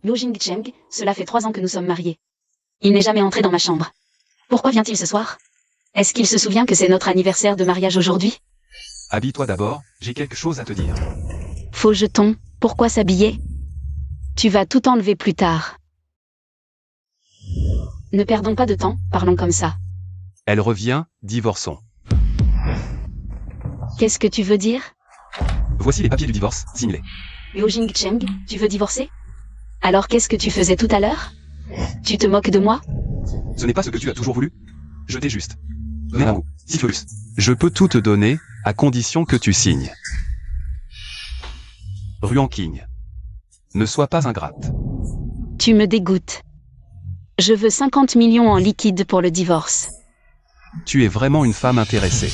Liu Jingcheng, cela fait 3 ans que nous sommes mariés. Il n'est jamais entré dans ma chambre. Pourquoi vient-il ce soir? Est-ce qu'il se souvient que c'est notre anniversaire de mariage aujourd'hui? Habille-toi d'abord, j'ai quelque chose à te dire. Faux jeton, pourquoi s'habiller? Tu vas tout enlever plus tard. Ne perdons pas de temps, parlons comme ça. Elle revient, divorçons. Qu'est-ce que tu veux dire? Voici les papiers du divorce, signe-les. Liu Jingcheng, tu veux divorcer? Alors qu'est-ce que tu faisais tout à l'heure? Tu te moques de moi? Ce n'est pas ce que tu as toujours voulu. Je t'ai juste. Donné un mot, Sisyphus. Je peux tout te donner, à condition que tu signes. Ruan King. Ne sois pas ingrate. Tu me dégoûtes. Je veux 50 millions en liquide pour le divorce. Tu es vraiment une femme intéressée.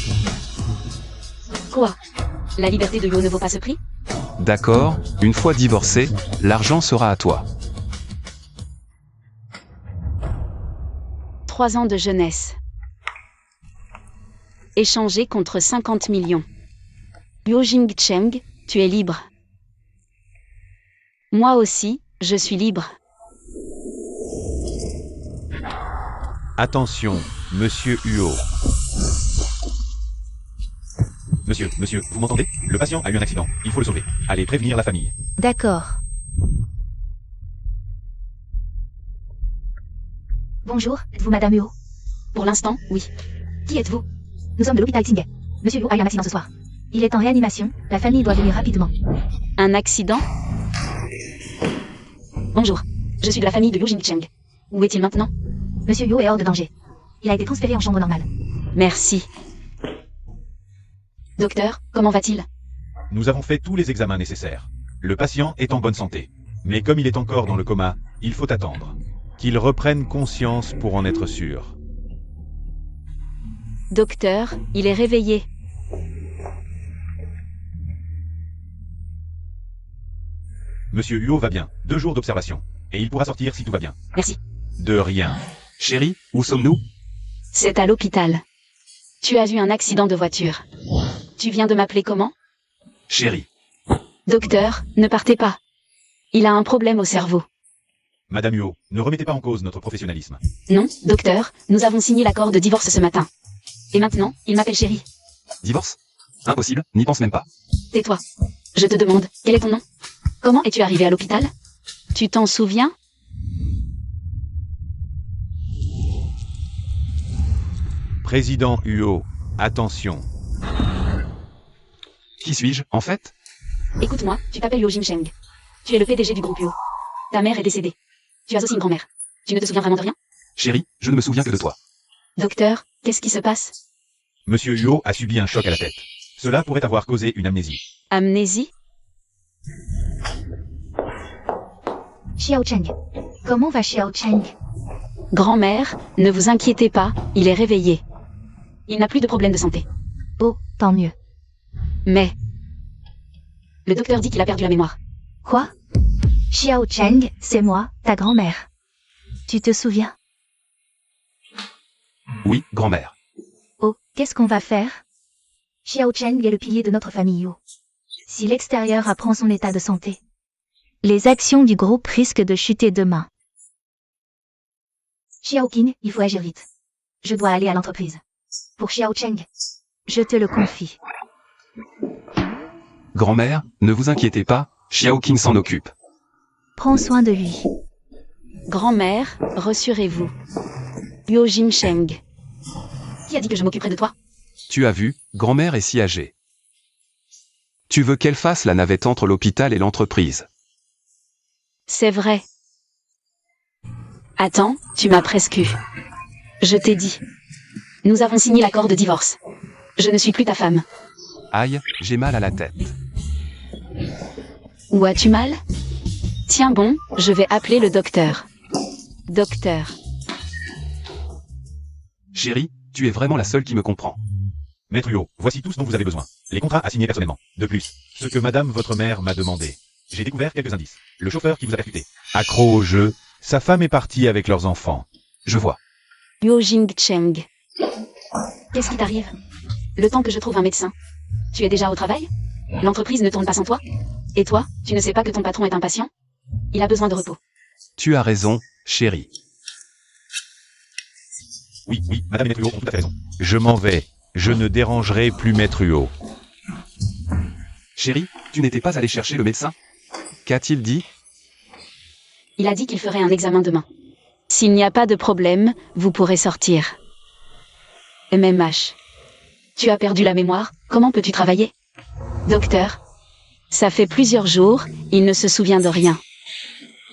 Quoi? La liberté de Yo ne vaut pas ce prix? D'accord, une fois divorcé, l'argent sera à toi. 3 ans de jeunesse. Échangé contre 50 millions. Liu Jingcheng, tu es libre. Moi aussi, je suis libre. Attention, Monsieur Huo. Monsieur, vous m'entendez? Le patient a eu un accident, il faut le sauver. Allez prévenir la famille. D'accord. Bonjour, êtes-vous Madame Huo? Pour l'instant, oui. Qui êtes-vous? Nous sommes de l'hôpital Xinghe. Monsieur Huo a eu un accident ce soir. Il est en réanimation, la famille doit venir rapidement. Un accident? Bonjour, je suis de la famille de Liu Jingcheng. Où est-il maintenant? Monsieur Huo est hors de danger. Il a été transféré en chambre normale. Merci. Docteur, comment va-t-il? Nous avons fait tous les examens nécessaires. Le patient est en bonne santé. Mais comme il est encore dans le coma, il faut attendre. Qu'il reprenne conscience pour en être sûr. Docteur, il est réveillé. Monsieur Huo va bien. 2 jours d'observation. Et il pourra sortir si tout va bien. Merci. De rien. Chérie, où sommes-nous? C'est à l'hôpital. Tu as eu un accident de voiture. Tu viens de m'appeler comment? Chérie. Docteur, ne partez pas. Il a un problème au cerveau. Madame Huo, ne remettez pas en cause notre professionnalisme. Non, docteur, nous avons signé l'accord de divorce ce matin. Et maintenant, il m'appelle chérie. Divorce? Impossible, n'y pense même pas. Tais-toi. Je te demande, quel est ton nom? Comment es-tu arrivé à l'hôpital? Tu t'en souviens? Président Huo, attention. Qui suis-je, en fait? Écoute-moi, tu t'appelles Liu Jingcheng. Tu es le PDG du groupe Huo. Ta mère est décédée. Tu as aussi une grand-mère. Tu ne te souviens vraiment de rien? Chérie, je ne me souviens que de toi. Docteur, qu'est-ce qui se passe? Monsieur Huo a subi un choc à la tête. Cela pourrait avoir causé une amnésie. Amnésie? Xiao Cheng. Comment va Xiao Cheng? Grand-mère, ne vous inquiétez pas, il est réveillé. Il n'a plus de problème de santé. Oh, tant mieux. Mais... le docteur dit qu'il a perdu la mémoire. Quoi? Xiao Cheng, c'est moi, ta grand-mère. Tu te souviens? Oui, grand-mère. Oh, qu'est-ce qu'on va faire? Xiao Cheng est le pilier de notre famille Huo. Si l'extérieur apprend son état de santé, les actions du groupe risquent de chuter demain. Xiao Qin, il faut agir vite. Je dois aller à l'entreprise. Pour Xiao Cheng, je te le confie. Grand-mère, ne vous inquiétez pas, Xiao King s'en occupe. Prends soin de lui. Grand-mère, rassurez-vous. Liu Jingcheng. Qui a dit que je m'occuperais de toi? Tu as vu, grand-mère est si âgée. Tu veux qu'elle fasse la navette entre l'hôpital et l'entreprise? C'est vrai. Attends, tu m'as presque eu. Je t'ai dit. Nous avons signé l'accord de divorce. Je ne suis plus ta femme. Aïe, j'ai mal à la tête. Où as-tu mal? Tiens bon, je vais appeler le docteur. Docteur. Chérie, tu es vraiment la seule qui me comprend. Maître Huo, voici tout ce dont vous avez besoin. Les contrats à signer personnellement. De plus, ce que madame votre mère m'a demandé. J'ai découvert quelques indices. Le chauffeur qui vous a percuté. Accro au jeu, sa femme est partie avec leurs enfants. Je vois. Liu Jingcheng. Qu'est-ce qui t'arrive? Le temps que je trouve un médecin. Tu es déjà au travail? L'entreprise ne tourne pas sans toi? Et toi, tu ne sais pas que ton patron est impatient? Il a besoin de repos. Tu as raison, chérie. Oui, madame et maître Huot ont tout à fait raison. Je m'en vais. Je ne dérangerai plus maître Huot. Chérie, tu n'étais pas allé chercher le médecin? Qu'a-t-il dit? Il a dit qu'il ferait un examen demain. S'il n'y a pas de problème, vous pourrez sortir. MMH. Tu as perdu la mémoire, comment peux-tu travailler? Docteur. Ça fait plusieurs jours, il ne se souvient de rien.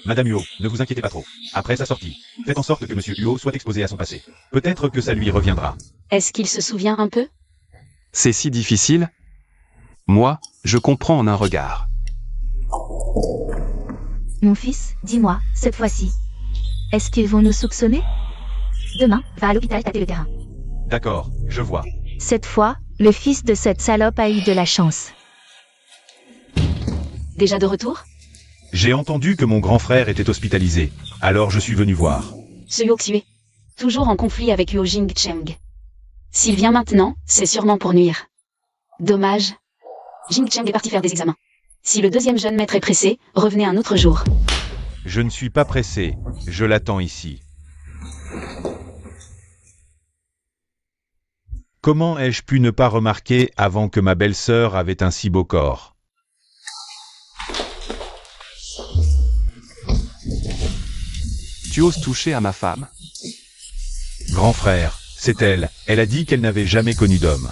Madame Huot, ne vous inquiétez pas trop. Après sa sortie, faites en sorte que monsieur Huot soit exposé à son passé. Peut-être que ça lui reviendra. Est-ce qu'il se souvient un peu? C'est si difficile? Moi, je comprends en un regard. Mon fils, dis-moi, cette fois-ci. Est-ce qu'ils vont nous soupçonner? Demain, va à l'hôpital tâter le terrain. D'accord, je vois. Cette fois, le fils de cette salope a eu de la chance. Déjà de retour? J'ai entendu que mon grand frère était hospitalisé. Alors je suis venu voir. Ce Yoxue. Toujours en conflit avec Yo Jingcheng. S'il vient maintenant, c'est sûrement pour nuire. Dommage. Jingcheng est parti faire des examens. Si le deuxième jeune maître est pressé, revenez un autre jour. Je ne suis pas pressé. Je l'attends ici. Comment ai-je pu ne pas remarquer avant que ma belle-sœur avait un si beau corps? Tu oses toucher à ma femme? Grand frère, c'est elle. Elle a dit qu'elle n'avait jamais connu d'homme.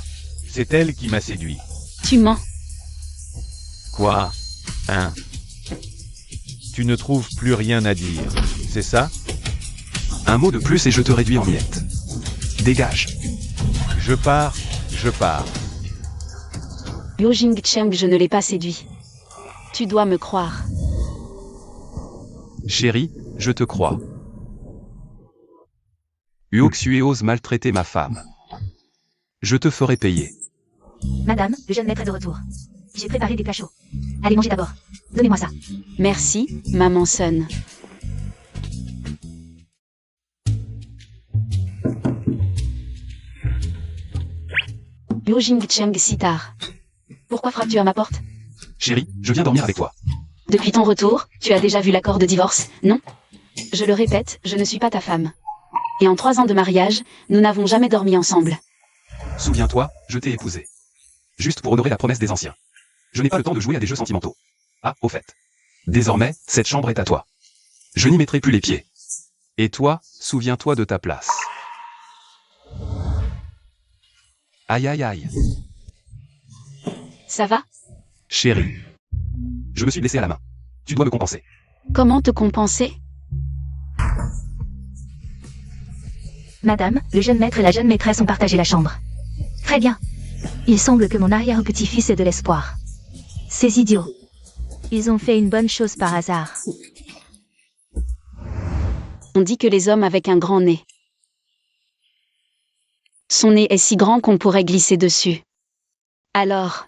C'est elle qui m'a séduit. Tu mens. Quoi? Hein? Tu ne trouves plus rien à dire, c'est ça? Un mot de plus et je te réduis en miettes. Dégage. Je pars. Yo Jingcheng, je ne l'ai pas séduit. Tu dois me croire. Chérie, je te crois. Uoxue ose maltraiter ma femme. Je te ferai payer. Madame, le jeune maître est de retour. J'ai préparé des plats chauds. Allez manger d'abord. Donnez-moi ça. Merci, maman Sun. Yo Jingcheng si tard. Pourquoi frappes-tu à ma porte? Chérie, je viens dormir avec toi. Depuis ton retour, tu as déjà vu l'accord de divorce, non? Je le répète, je ne suis pas ta femme. Et en 3 ans de mariage, nous n'avons jamais dormi ensemble. Souviens-toi, je t'ai épousé. Juste pour honorer la promesse des anciens. Je n'ai pas le temps de jouer à des jeux sentimentaux. Ah, au fait. Désormais, cette chambre est à toi. Je n'y mettrai plus les pieds. Et toi, souviens-toi de ta place. Aïe aïe aïe. Ça va? Chérie. Je me suis blessé à la main. Tu dois me compenser. Comment te compenser? Madame, le jeune maître et la jeune maîtresse ont partagé la chambre. Très bien. Il semble que mon arrière-petit-fils ait de l'espoir. Ces idiots. Ils ont fait une bonne chose par hasard. On dit que les hommes avec un grand nez. Son nez est si grand qu'on pourrait glisser dessus. Alors...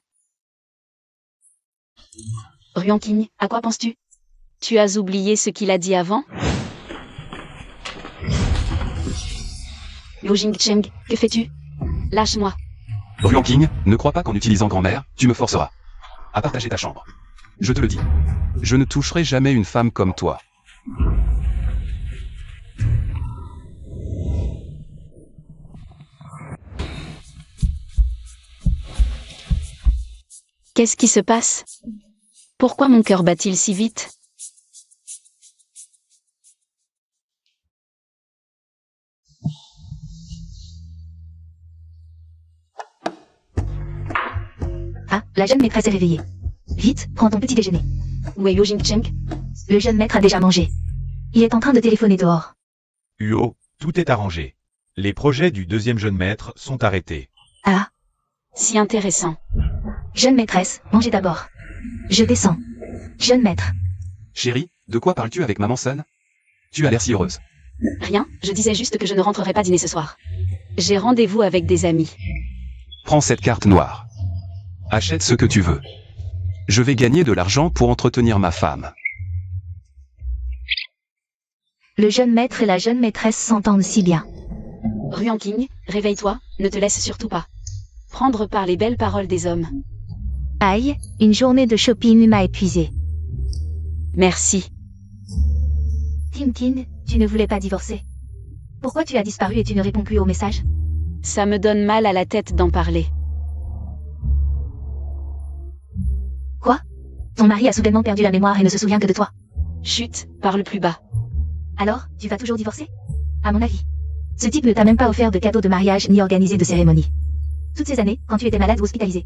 Ruanking, à quoi penses-tu? Tu as oublié ce qu'il a dit avant? Yo Jingcheng, que fais-tu? Lâche-moi. Ruanking, ne crois pas qu'en utilisant grand-mère, tu me forceras à partager ta chambre. Je te le dis. Je ne toucherai jamais une femme comme toi. Qu'est-ce qui se passe? Pourquoi mon cœur bat-il si vite? Ah, la jeune maîtresse est réveillée. Vite, prends ton petit déjeuner. Où est Yo Jingcheng? Le jeune maître a déjà mangé. Il est en train de téléphoner dehors. Huot, tout est arrangé. Les projets du deuxième jeune maître sont arrêtés. Ah, Si intéressant. jeune maîtresse, mangez d'abord. Je descends. Jeune maître. Chérie, de quoi parles-tu avec maman Sun? Tu as l'air si heureuse. Rien, je disais juste que je ne rentrerai pas dîner ce soir. J'ai rendez-vous avec des amis. Prends cette carte noire. Achète ce que tu veux. Je vais gagner de l'argent pour entretenir ma femme. Le jeune maître et la jeune maîtresse s'entendent si bien. Ruanking, réveille-toi, ne te laisse surtout pas prendre par les belles paroles des hommes. Aïe, une journée de shopping m'a épuisé. Merci. Tim King, tu ne voulais pas divorcer. Pourquoi tu as disparu et tu ne réponds plus aux messages? Ça me donne mal à la tête d'en parler. Quoi? Ton mari a soudainement perdu la mémoire et ne se souvient que de toi. Chut, parle plus bas. Alors, tu vas toujours divorcer? À mon avis. Ce type ne t'a même pas offert de cadeau de mariage ni organisé de cérémonie. Toutes ces années, quand tu étais malade ou hospitalisé.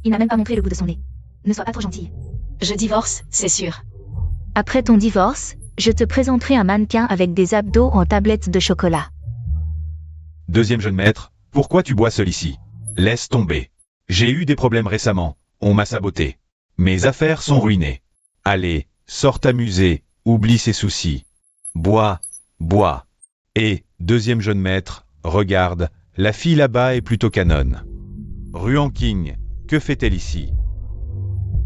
Il n'a même pas montré le bout de son nez. Ne sois pas trop gentille. Je divorce, c'est sûr. Après ton divorce, je te présenterai un mannequin avec des abdos en tablettes de chocolat. Deuxième jeune maître, pourquoi tu bois seul ici? Laisse tomber. J'ai eu des problèmes récemment, on m'a saboté. Mes affaires sont ruinées. Allez, sors t'amuser, oublie ses soucis. Bois, bois. Et, deuxième jeune maître, regarde, la fille là-bas est plutôt canonne. Ruan King, que fait-elle ici?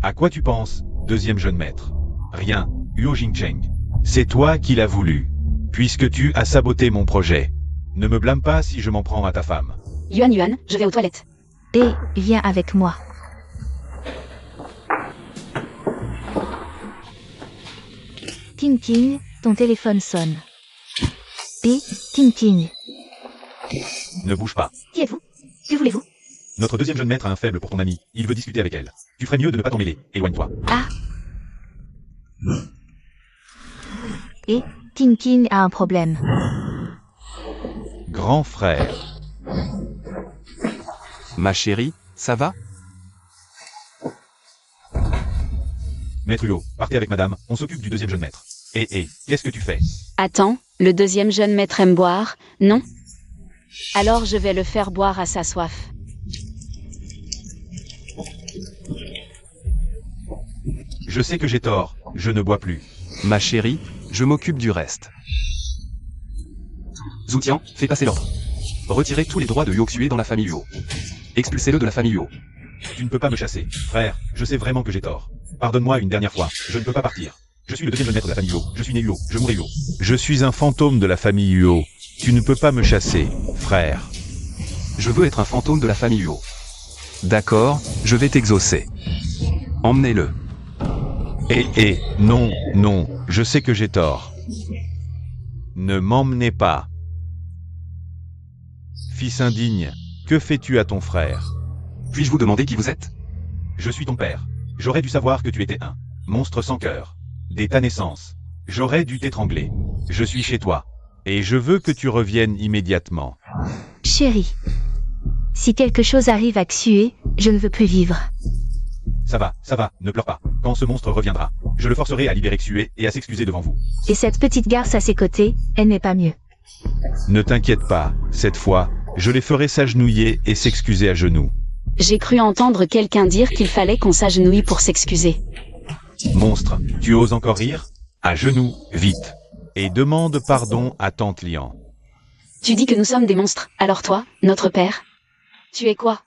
À quoi tu penses, deuxième jeune maître? Rien, Huo Jingcheng. C'est toi qui l'as voulu. Puisque tu as saboté mon projet. Ne me blâme pas si je m'en prends à ta femme. Yuan, je vais aux toilettes. B, viens avec moi. Tim King, ton téléphone sonne. B, Tim King. Ne bouge pas. Qui êtes-vous? Que voulez-vous? Notre deuxième jeune maître a un faible pour ton amie. Il veut discuter avec elle. Tu ferais mieux de ne pas t'en mêler. Éloigne-toi. Ah. Et Tim King a un problème. Grand frère. Ma chérie, ça va? Maître Huo, partez avec madame, on s'occupe du deuxième jeune maître. Qu'est-ce que tu fais? Attends, le deuxième jeune maître aime boire, non? Alors je vais le faire boire à sa soif. Je sais que j'ai tort, je ne bois plus. Ma chérie, je m'occupe du reste. Zoutian, fais passer l'ordre. Retirez tous les droits de Yoxue dans la famille Huo. Expulsez-le de la famille Huo. Tu ne peux pas me chasser. Frère, je sais vraiment que j'ai tort. Pardonne-moi une dernière fois, je ne peux pas partir. Je suis le deuxième jeune maître de la famille Huo, je suis né Huo, je mourrai Huo. Je suis un fantôme de la famille Huo. Tu ne peux pas me chasser, frère. Je veux être un fantôme de la famille Huo. D'accord, je vais t'exaucer. Emmenez-le. Non, non, je sais que j'ai tort. Ne m'emmenez pas. Fils indigne, que fais-tu à ton frère? Puis-je vous demander qui vous êtes? Je suis ton père. J'aurais dû savoir que tu étais un monstre sans cœur. Dès ta naissance. J'aurais dû t'étrangler. Je suis chez toi. Et je veux que tu reviennes immédiatement. Chérie. Si quelque chose arrive à Xue, je ne veux plus vivre. Ça va, ne pleure pas. Quand ce monstre reviendra, je le forcerai à libérer Xue et à s'excuser devant vous. Et cette petite garce à ses côtés, elle n'est pas mieux. Ne t'inquiète pas, cette fois, je les ferai s'agenouiller et s'excuser à genoux. J'ai cru entendre quelqu'un dire qu'il fallait qu'on s'agenouille pour s'excuser. Monstre, tu oses encore rire? À genoux, vite. Et demande pardon à Tante Lian. Tu dis que nous sommes des monstres, alors toi, notre père? Tu es quoi?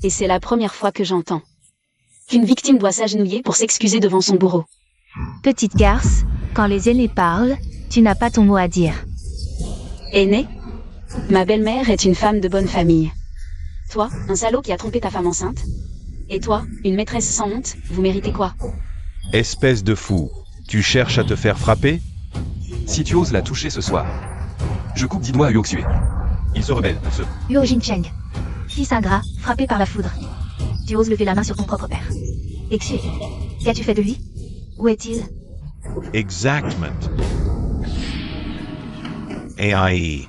Et c'est la première fois que j'entends qu'une victime doit s'agenouiller pour s'excuser devant son bourreau. Petite garce, quand les aînés parlent, tu n'as pas ton mot à dire. Aîné? Ma belle-mère est une femme de bonne famille. Toi, un salaud qui a trompé ta femme enceinte? Et toi, une maîtresse sans honte, vous méritez quoi? Espèce de fou, tu cherches à te faire frapper? Si tu oses la toucher ce soir, je coupe 10 doigts à Yoxue. Il se rebelle, ce. Huo Jingcheng. Fils ingrat, frappé par la foudre. Tu oses lever la main sur ton propre père. Et Xue, qu'as-tu fait de lui? Où est-il? Exactement. AI.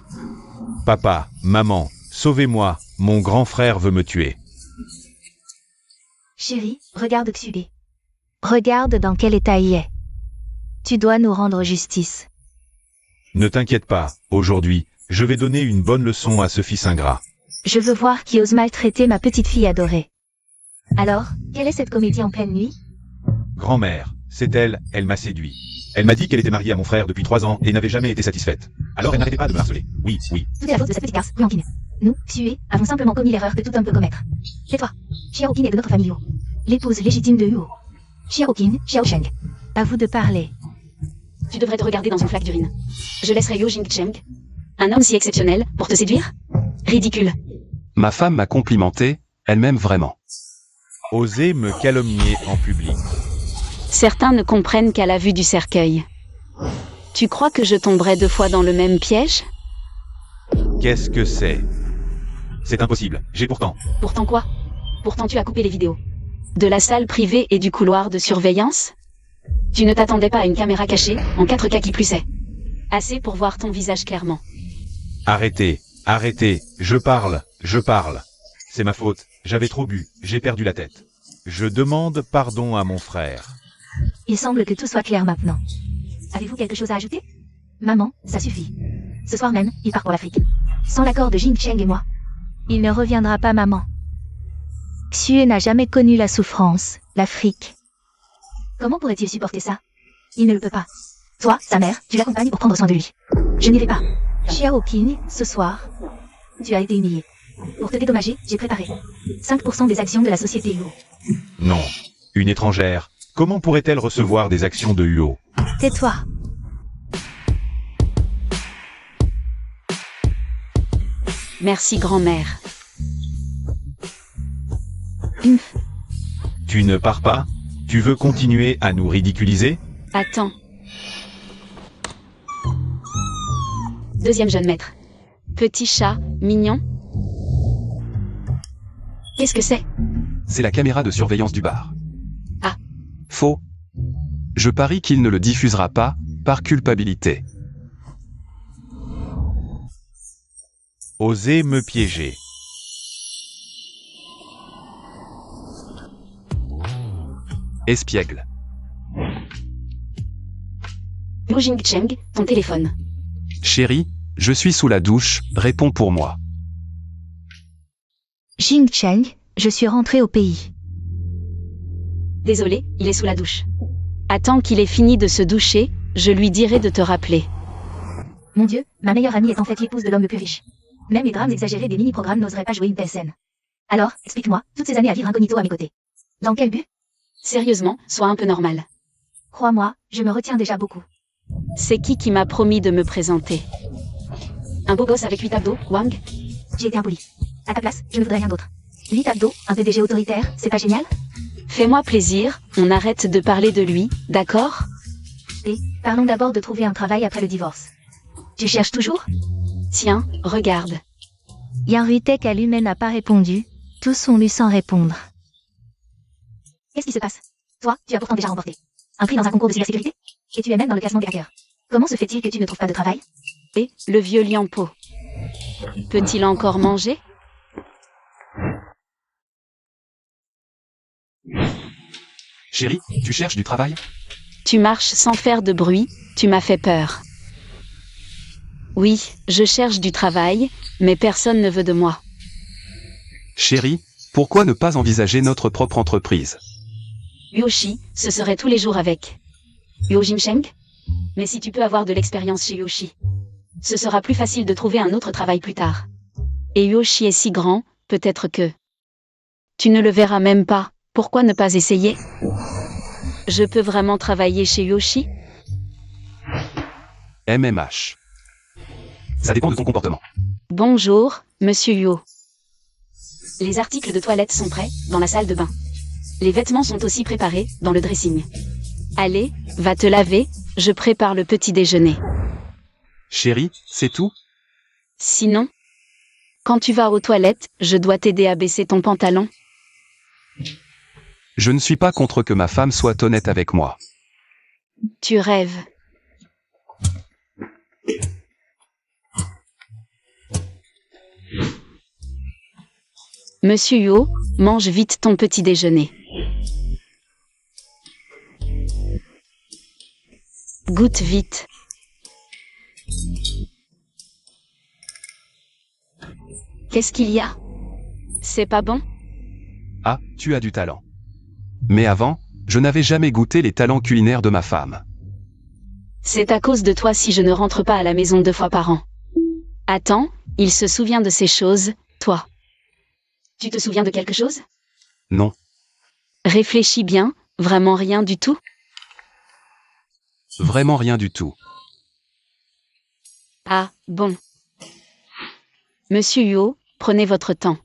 Papa, maman, sauvez-moi, mon grand frère veut me tuer. Chérie, regarde Xue. Regarde dans quel état il est. Tu dois nous rendre justice. Ne t'inquiète pas, aujourd'hui, je vais donner une bonne leçon à ce fils ingrat. Je veux voir qui ose maltraiter ma petite fille adorée. Alors, quelle est cette comédie en pleine nuit? Grand-mère, c'est elle, elle m'a séduit. Elle m'a dit qu'elle était mariée à mon frère depuis 3 ans et n'avait jamais été satisfaite. Alors elle n'arrêtait pas de me harceler. Oui. Tout est la faute de cette petite garce, Huanqin. Nous, Xue, avons simplement commis l'erreur que tout homme peut commettre. Tais-toi. Xiaoqin est de notre famille Huo. L'épouse légitime de Huo. Xiaoqin, Xiaosheng. À vous de parler. Tu devrais te regarder dans une flaque d'urine. Je laisserai Huo Jingcheng, un homme si exceptionnel, pour te séduire? Ridicule. Ma femme m'a complimenté, elle m'aime vraiment. Osez me calomnier en public. Certains ne comprennent qu'à la vue du cercueil. Tu crois que je tomberai 2 fois dans le même piège? Qu'est-ce que c'est? C'est impossible, j'ai pourtant... Pourtant quoi? Pourtant tu as coupé les vidéos. De la salle privée et du couloir de surveillance? Tu ne t'attendais pas à une caméra cachée, en 4K qui plus est. Assez pour voir ton visage clairement. Arrêtez, arrêtez, je parle. C'est ma faute, j'avais trop bu, j'ai perdu la tête. Je demande pardon à mon frère. Il semble que tout soit clair maintenant. Avez-vous quelque chose à ajouter? Maman, ça suffit. Ce soir même, il part pour l'Afrique. Sans l'accord de Jing Cheng et moi. Il ne reviendra pas, maman. Xue n'a jamais connu la souffrance, l'Afrique. Comment pourrait-il supporter ça? Il ne le peut pas. Toi, sa mère, tu l'accompagnes pour prendre soin de lui. Je n'irai pas. Xiao Ping, ce soir, tu as été humilié. Pour te dédommager, j'ai préparé 5% des actions de la société Huo. Non, une étrangère, comment pourrait-elle recevoir des actions de Huo? Tais-toi. Merci grand-mère. Humph. Tu ne pars pas? Tu veux continuer à nous ridiculiser? Attends. Deuxième jeune maître. Petit chat, mignon. Qu'est-ce que c'est? C'est la caméra de surveillance du bar. Ah. Faux. Je parie qu'il ne le diffusera pas, par culpabilité. Osez me piéger. Espiègle. Yu Jingcheng, ton téléphone. Chérie, je suis sous la douche, réponds pour moi. Jing Cheng, je suis rentré au pays. Désolé, il est sous la douche. Attends qu'il ait fini de se doucher, je lui dirai de te rappeler. Mon Dieu, ma meilleure amie est en fait l'épouse de l'homme le plus riche. Même les drames exagérés des mini-programmes n'oseraient pas jouer une telle scène. Alors, explique-moi, toutes ces années à vivre incognito à mes côtés. Dans quel but? Sérieusement, sois un peu normal. Crois-moi, je me retiens déjà beaucoup. C'est qui m'a promis de me présenter? Un beau gosse avec 8 abdos, Wang? J'ai été impoli. À ta place, je ne voudrais rien d'autre. 8 abdos, un PDG autoritaire, c'est pas génial? Fais-moi plaisir, on arrête de parler de lui, d'accord? Et, parlons d'abord de trouver un travail après le divorce. Tu cherches toujours? Tiens, regarde. Yang Ruitek à lui-même n'a pas répondu. Tous ont lu sans répondre. Qu'est-ce qui se passe? Toi, tu as pourtant déjà remporté un prix dans un concours de cybersécurité? Et tu es même dans le classement des hackers. Comment se fait-il que tu ne trouves pas de travail? Et, le vieux Lianpo. Peut-il encore manger? Chérie, tu cherches du travail? Tu marches sans faire de bruit, tu m'as fait peur. Oui, je cherche du travail, mais personne ne veut de moi. Chérie, pourquoi ne pas envisager notre propre entreprise? Yoshi, ce serait tous les jours avec Yu Jingcheng? Mais si tu peux avoir de l'expérience chez Yoshi, ce sera plus facile de trouver un autre travail plus tard. Et Yoshi est si grand, peut-être que... Tu ne le verras même pas, pourquoi ne pas essayer? Je peux vraiment travailler chez Yoshi? MMH. Ça dépend de ton comportement. Bonjour, monsieur Yo. Les articles de toilette sont prêts, dans la salle de bain. Les vêtements sont aussi préparés, dans le dressing. Allez, va te laver, je prépare le petit déjeuner. Chérie, c'est tout? Sinon, quand tu vas aux toilettes, je dois t'aider à baisser ton pantalon. Je ne suis pas contre que ma femme soit honnête avec moi. Tu rêves. Monsieur Yo, mange vite ton petit déjeuner. Goûte vite. Qu'est-ce qu'il y a? C'est pas bon? Ah, tu as du talent. Mais avant, je n'avais jamais goûté les talents culinaires de ma femme. C'est à cause de toi si je ne rentre pas à la maison 2 fois par an. Attends, il se souvient de ces choses, toi. Tu te souviens de quelque chose? Non. Réfléchis bien, vraiment rien du tout? Vraiment rien du tout. Ah, bon. Monsieur Yo, prenez votre temps.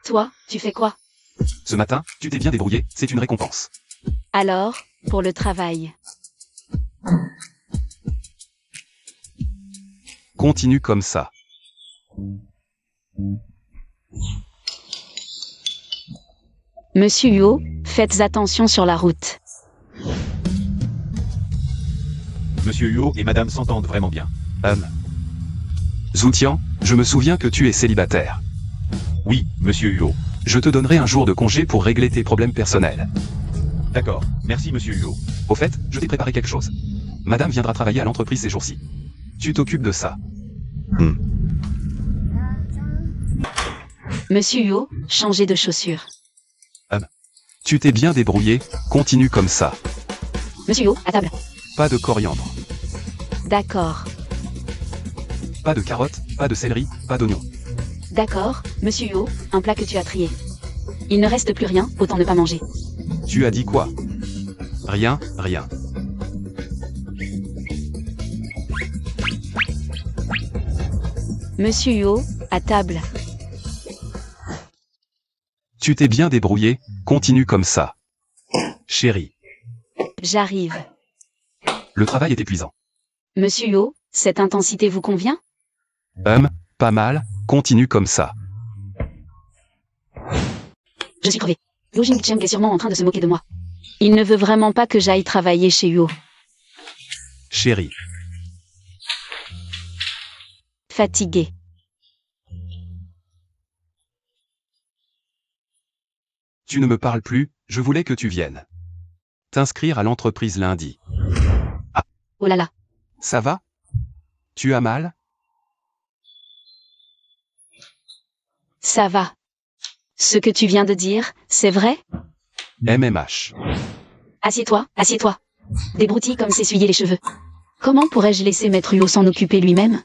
Toi, tu fais quoi? Ce matin, tu t'es bien débrouillé, c'est une récompense. Alors, pour le travail. Continue comme ça. Monsieur Huo, faites attention sur la route. Monsieur Huo et madame s'entendent vraiment bien. Zoutian, je me souviens que tu es célibataire. Oui, monsieur Huo. Je te donnerai un jour de congé pour régler tes problèmes personnels. D'accord, merci monsieur Huo. Au fait, je t'ai préparé quelque chose. Madame viendra travailler à l'entreprise ces jours-ci. Tu t'occupes de ça. Monsieur Huo, changez de chaussures. Tu t'es bien débrouillé, continue comme ça. Monsieur Huo, à table. Pas de coriandre, D'accord. pas de carottes, pas de céleri, pas d'oignons. D'accord, Monsieur Huo, un plat que tu as trié. Il ne reste plus rien, autant ne pas manger. Tu as dit quoi? Rien, rien. Monsieur Huo, à table. Tu t'es bien débrouillé, continue comme ça. Chérie, J'arrive. le travail est épuisant. Monsieur Huo, cette intensité vous convient? Pas mal, continue comme ça. Je suis crevé. Liu Jingcheng est sûrement en train de se moquer de moi. Il ne veut vraiment pas que j'aille travailler chez Huo. Chérie, Fatigué. tu ne me parles plus, je voulais que tu viennes. T'inscrire à l'entreprise lundi. Oh là là. Ça va? Tu as mal? Ça va. Ce que tu viens de dire, c'est vrai? MMH. Assieds-toi, assieds-toi. Des broutilles comme s'essuyer les cheveux. Comment pourrais-je laisser Maître Huo s'en occuper lui-même?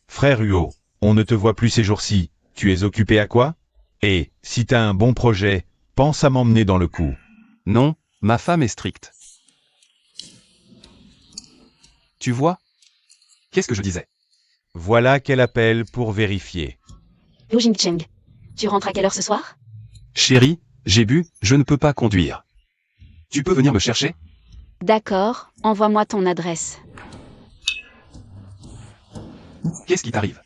Frère Huo, on ne te voit plus ces jours-ci. Tu es occupé à quoi? Et, si t'as un bon projet, pense à m'emmener dans le coup. Non, ma femme est stricte. Tu vois? Qu'est-ce que je disais? Voilà qu'elle appelle pour vérifier. Liu Jingcheng, tu rentres à quelle heure ce soir? Chérie, j'ai bu, je ne peux pas conduire. Tu peux venir me chercher? D'accord, envoie-moi ton adresse. Qu'est-ce qui t'arrive?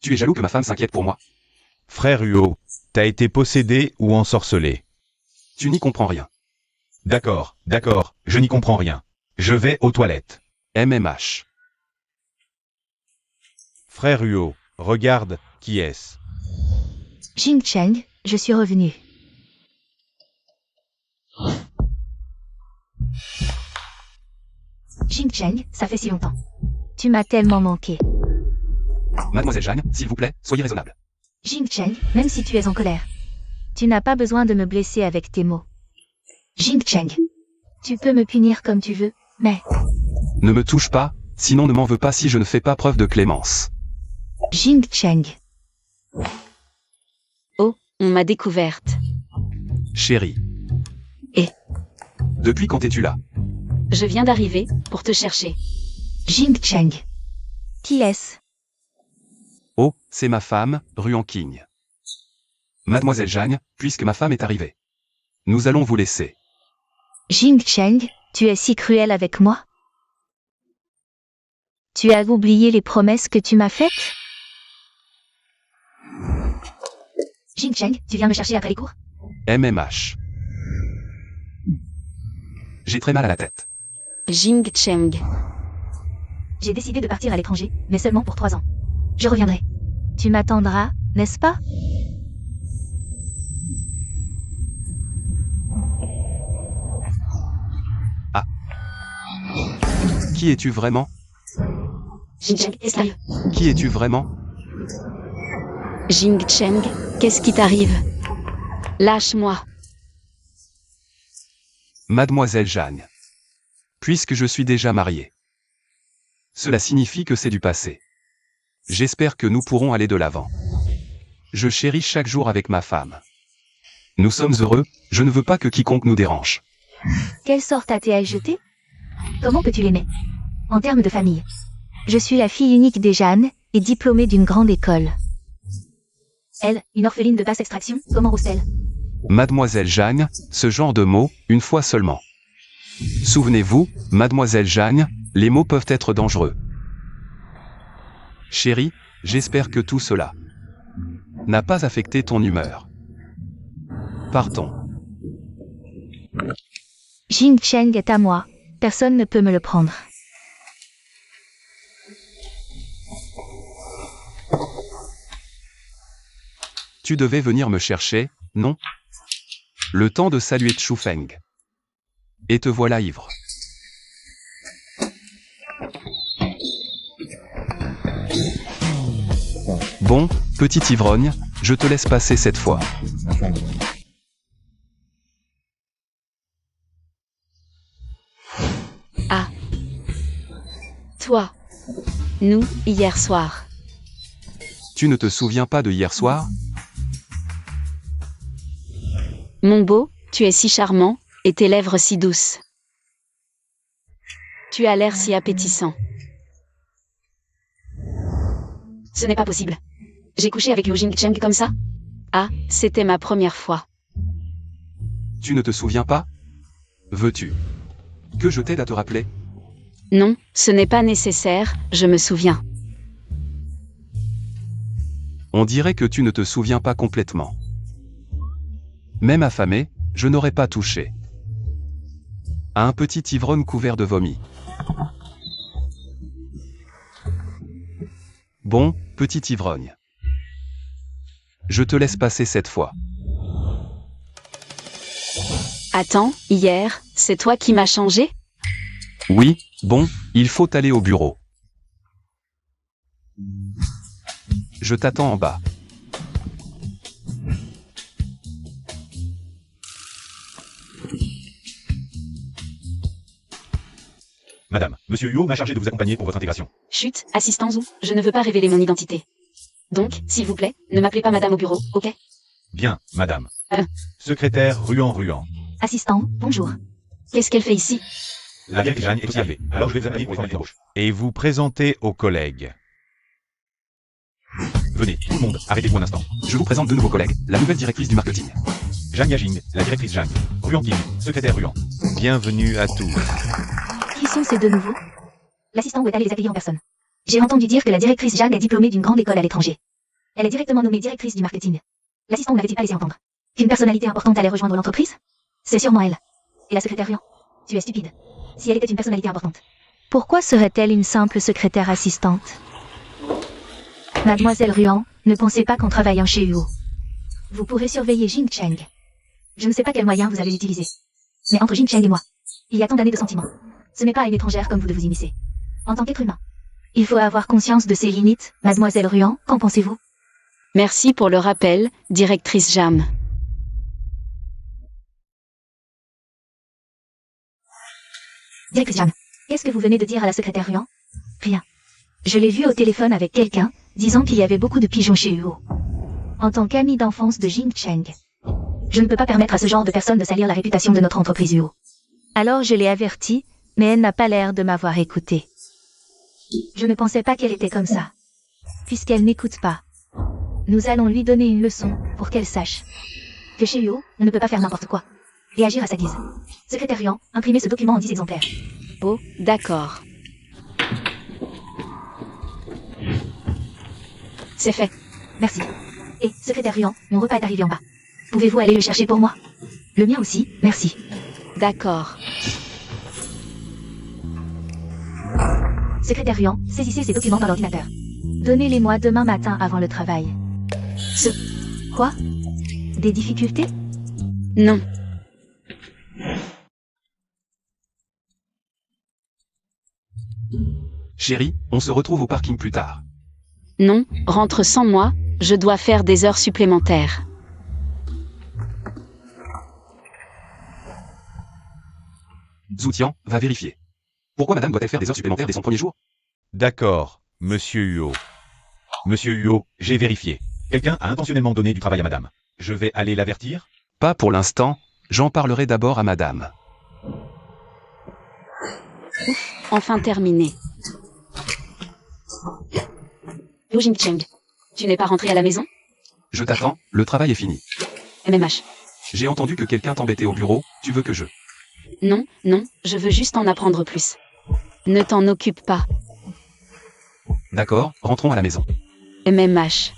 Tu es jaloux que ma femme s'inquiète pour moi? Frère Huo, t'as été possédé ou ensorcelé? Tu n'y comprends rien. D'accord, je n'y comprends rien. Je vais aux toilettes. MMH. Frère Huo, regarde, qui est-ce? Jingcheng, je suis revenu. Jingcheng, ça fait si longtemps. Tu m'as tellement manqué. Mademoiselle Jeanne, s'il vous plaît, soyez raisonnable. Jingcheng, même si tu es en colère, tu n'as pas besoin de me blesser avec tes mots. Jingcheng, tu peux me punir comme tu veux, mais... Ne me touche pas, sinon ne m'en veux pas si je ne fais pas preuve de clémence. Jingcheng, Oh, on m'a découverte. Chérie. Et Depuis quand es-tu là? je viens d'arriver, pour te chercher. Jingcheng. Qui est-ce? Oh, c'est ma femme, Ruan King. Mademoiselle Jeanne, puisque ma femme est arrivée. Nous allons vous laisser. Jingcheng, tu es si cruel avec moi? Tu as oublié les promesses que tu m'as faites? Jingcheng, tu viens me chercher après les cours? MMH. J'ai très mal à la tête. Jingcheng. J'ai décidé de partir à l'étranger, mais seulement pour 3 ans. Je reviendrai. Tu m'attendras, n'est-ce pas? Qui es-tu vraiment? Jingcheng, est-ce sérieux? Qui es-tu vraiment? Jingcheng, qu'est-ce qui t'arrive? Lâche-moi. Mademoiselle Jeanne. Puisque je suis déjà marié. Cela signifie que c'est du passé. J'espère que nous pourrons aller de l'avant. Je chéris chaque jour avec ma femme. Nous sommes heureux, je ne veux pas que quiconque nous dérange. Quelle sorte as-tu jeté? Comment peux-tu l'aimer? En termes de famille. Je suis la fille unique des Jeanne, et diplômée d'une grande école. Elle, une orpheline de basse extraction, comment ose-t-elle? Mademoiselle Jeanne, ce genre de mots, une fois seulement. Souvenez-vous, Mademoiselle Jeanne, les mots peuvent être dangereux. Chérie, j'espère que tout cela n'a pas affecté ton humeur. Partons. Jing Cheng est à moi. Personne ne peut me le prendre. Tu devais venir me chercher, non? Le temps de saluer Chu Feng. Et te voilà ivre. Bon, petit ivrogne, je te laisse passer cette fois. Ah. Toi. Nous, hier soir. Tu ne te souviens pas de hier soir? Mon beau, tu es si charmant, et tes lèvres si douces. Tu as l'air si appétissant. Ce n'est pas possible. J'ai couché avec Liu Jingcheng comme ça? Ah, c'était ma première fois. Tu ne te souviens pas? Veux-tu que je t'aide à te rappeler? Non, ce n'est pas nécessaire, je me souviens. On dirait que tu ne te souviens pas complètement. Même affamé, je n'aurais pas touché à un petit ivrogne couvert de vomi. Bon, petit ivrogne. Je te laisse passer cette fois. Attends, hier, c'est toi qui m'as changé? Oui, bon, il faut aller au bureau. Je t'attends en bas. Madame, Monsieur Huo m'a chargé de vous accompagner pour votre intégration. Chut, assistant Zhu, je ne veux pas révéler mon identité. Donc, s'il vous plaît, ne m'appelez pas madame au bureau, ok? Bien, madame. Euh. Secrétaire Ruan. Assistant, bonjour. Qu'est-ce qu'elle fait ici? La directrice Jeanne est aussi arrivée, alors je vais vous accompagner pour les formalités d'embauche. Et vous présenter aux collègues. Venez, tout le monde, arrêtez-vous un instant. Je vous présente deux nouveaux collègues, la nouvelle directrice du marketing. Zhang Yajing, la directrice Zhang. Ruan Kim, secrétaire Ruan. Bienvenue à tous. Qui sont ces deux nouveaux? L'assistant est allé les accueillir en personne. J'ai entendu dire que la directrice Jeanne est diplômée d'une grande école à l'étranger. Elle est directement nommée directrice du marketing. L'assistant n'avait-il pas laissé entendre qu'une personnalité importante allait rejoindre l'entreprise? C'est sûrement elle. Et la secrétaire Ruan? Tu es stupide. Si elle était une personnalité importante. Pourquoi serait-elle une simple secrétaire assistante? Mademoiselle Ruan, ne pensez pas qu'en travaillant chez Huo, vous pourrez surveiller Jing Cheng. Je ne sais pas quels moyens vous allez utiliser. Mais entre Jing Cheng et moi, il y a tant d'années de sentiments. Ce n'est pas à une étrangère comme vous de vous immiscer. En tant qu'être humain. Il faut avoir conscience de ses limites, Mademoiselle Ruan, qu'en pensez-vous? Merci pour le rappel, directrice Jam. Directrice Jeanne, qu'est-ce que vous venez de dire à la secrétaire Ruan? Rien. Je l'ai vu au téléphone avec quelqu'un, disant qu'il y avait beaucoup de pigeons chez Huo. En tant qu'ami d'enfance de Jing Cheng, je ne peux pas permettre à ce genre de personne de salir la réputation de notre entreprise Huo. Alors je l'ai avertie, mais elle n'a pas l'air de m'avoir écouté. Je ne pensais pas qu'elle était comme ça. Puisqu'elle n'écoute pas, nous allons lui donner une leçon pour qu'elle sache que chez Huo, on ne peut pas faire n'importe quoi et agir à sa guise. Secrétaire Ruan, imprimez ce document en 10 exemplaires. Oh, d'accord. C'est fait. Merci. Et, secrétaire Ruan, mon repas est arrivé en bas. Pouvez-vous aller le chercher pour moi? Le mien aussi, merci. D'accord. Secrétaire Ruan, saisissez ces documents dans l'ordinateur. Donnez-les-moi demain matin avant le travail. Quoi? Des difficultés? Non. Chérie, on se retrouve au parking plus tard. Non, rentre sans moi, je dois faire des heures supplémentaires. Zoutian, va vérifier. Pourquoi madame doit-elle faire des heures supplémentaires dès son premier jour? D'accord, Monsieur Huo. Monsieur Huo, j'ai vérifié. Quelqu'un a intentionnellement donné du travail à madame. Je vais aller l'avertir? Pas pour l'instant, j'en parlerai d'abord à madame. Enfin terminé. Liu Jingcheng, tu n'es pas rentré à la maison? Je t'attends, le travail est fini. MMH. J'ai entendu que quelqu'un t'embêtait au bureau, tu veux que je... Non, non, je veux juste en apprendre plus. Ne t'en occupe pas. D'accord, rentrons à la maison. MMH.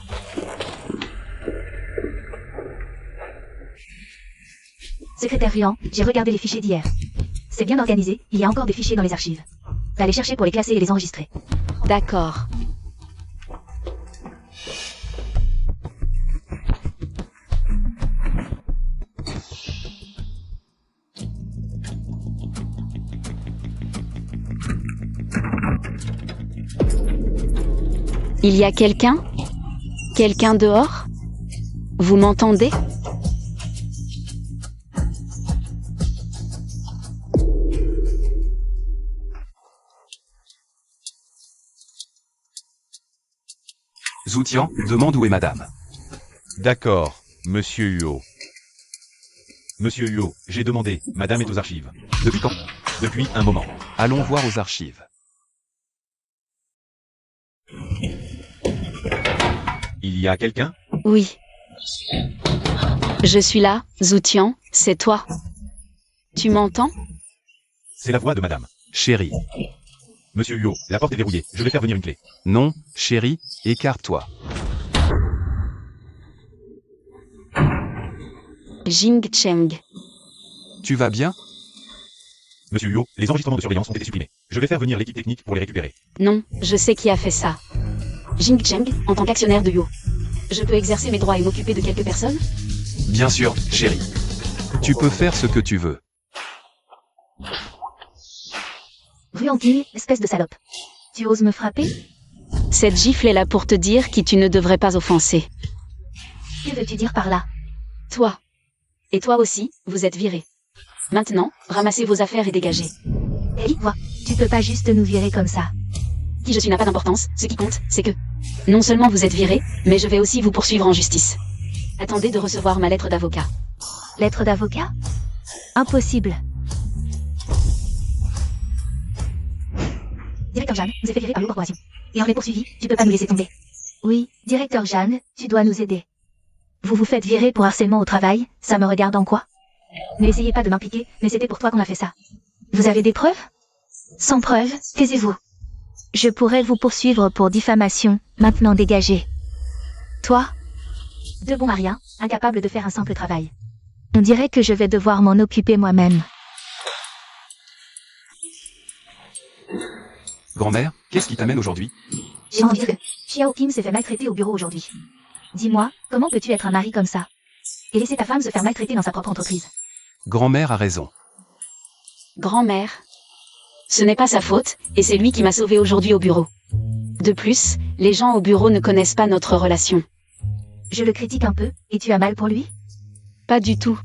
Secrétaire Ruan, j'ai regardé les fichiers d'hier. C'est bien organisé, il y a encore des fichiers dans les archives. Va les chercher pour les classer et les enregistrer. D'accord. Il y a quelqu'un? Quelqu'un dehors? Vous m'entendez? Zoutian, demande où est madame. D'accord, monsieur Huot. Monsieur Huot, j'ai demandé, madame est aux archives. Depuis quand? Depuis un moment. Allons voir aux archives. Il y a quelqu'un? Oui. Je suis là, Zoutian, c'est toi. Tu m'entends? C'est la voix de madame. Chérie. Monsieur Huot, la porte est verrouillée, je vais faire venir une clé. Non, chérie, écarte-toi. Jing Cheng. Tu vas bien? Monsieur Huot, les enregistrements de surveillance ont été supprimés. Je vais faire venir l'équipe technique pour les récupérer. Non, je sais qui a fait ça. Jing Cheng, en tant qu'actionnaire de Yo. Je peux exercer mes droits et m'occuper de quelques personnes? Bien sûr, chérie. Tu peux faire ce que tu veux. Ruan King, espèce de salope. Tu oses me frapper? Cette gifle est là pour te dire qui tu ne devrais pas offenser. Que veux-tu dire par là? Toi. Et toi aussi, vous êtes virés. Maintenant, ramassez vos affaires et dégagez. Ellie, vois, tu peux pas juste nous virer comme ça. Qui je suis n'a pas d'importance, ce qui compte, c'est que... Non seulement vous êtes virés, mais je vais aussi vous poursuivre en justice. Attendez de recevoir ma lettre d'avocat. Lettre d'avocat? Impossible. Directeur Jeanne nous a fait virer par le corporation. Et on est poursuivi, tu peux pas nous laisser tomber. Oui, directeur Jeanne, tu dois nous aider. Vous vous faites virer pour harcèlement au travail, ça me regarde en quoi? N'essayez pas de m'impliquer, mais c'était pour toi qu'on a fait ça. Vous avez des preuves? Sans preuves, taisez-vous. Je pourrais vous poursuivre pour diffamation, maintenant dégagez. Toi? De bon à rien, incapable de faire un simple travail. On dirait que je vais devoir m'en occuper moi-même. Grand-mère, qu'est-ce qui t'amène aujourd'hui? J'ai envie de dire que Xiao Kim s'est fait maltraiter au bureau aujourd'hui. Dis-moi, comment peux-tu être un mari comme ça? Et laisser ta femme se faire maltraiter dans sa propre entreprise? Grand-mère a raison. Grand-mère. Ce n'est pas sa faute, et c'est lui qui m'a sauvée aujourd'hui au bureau. De plus, les gens au bureau ne connaissent pas notre relation. Je le critique un peu, et tu as mal pour lui? Pas du tout.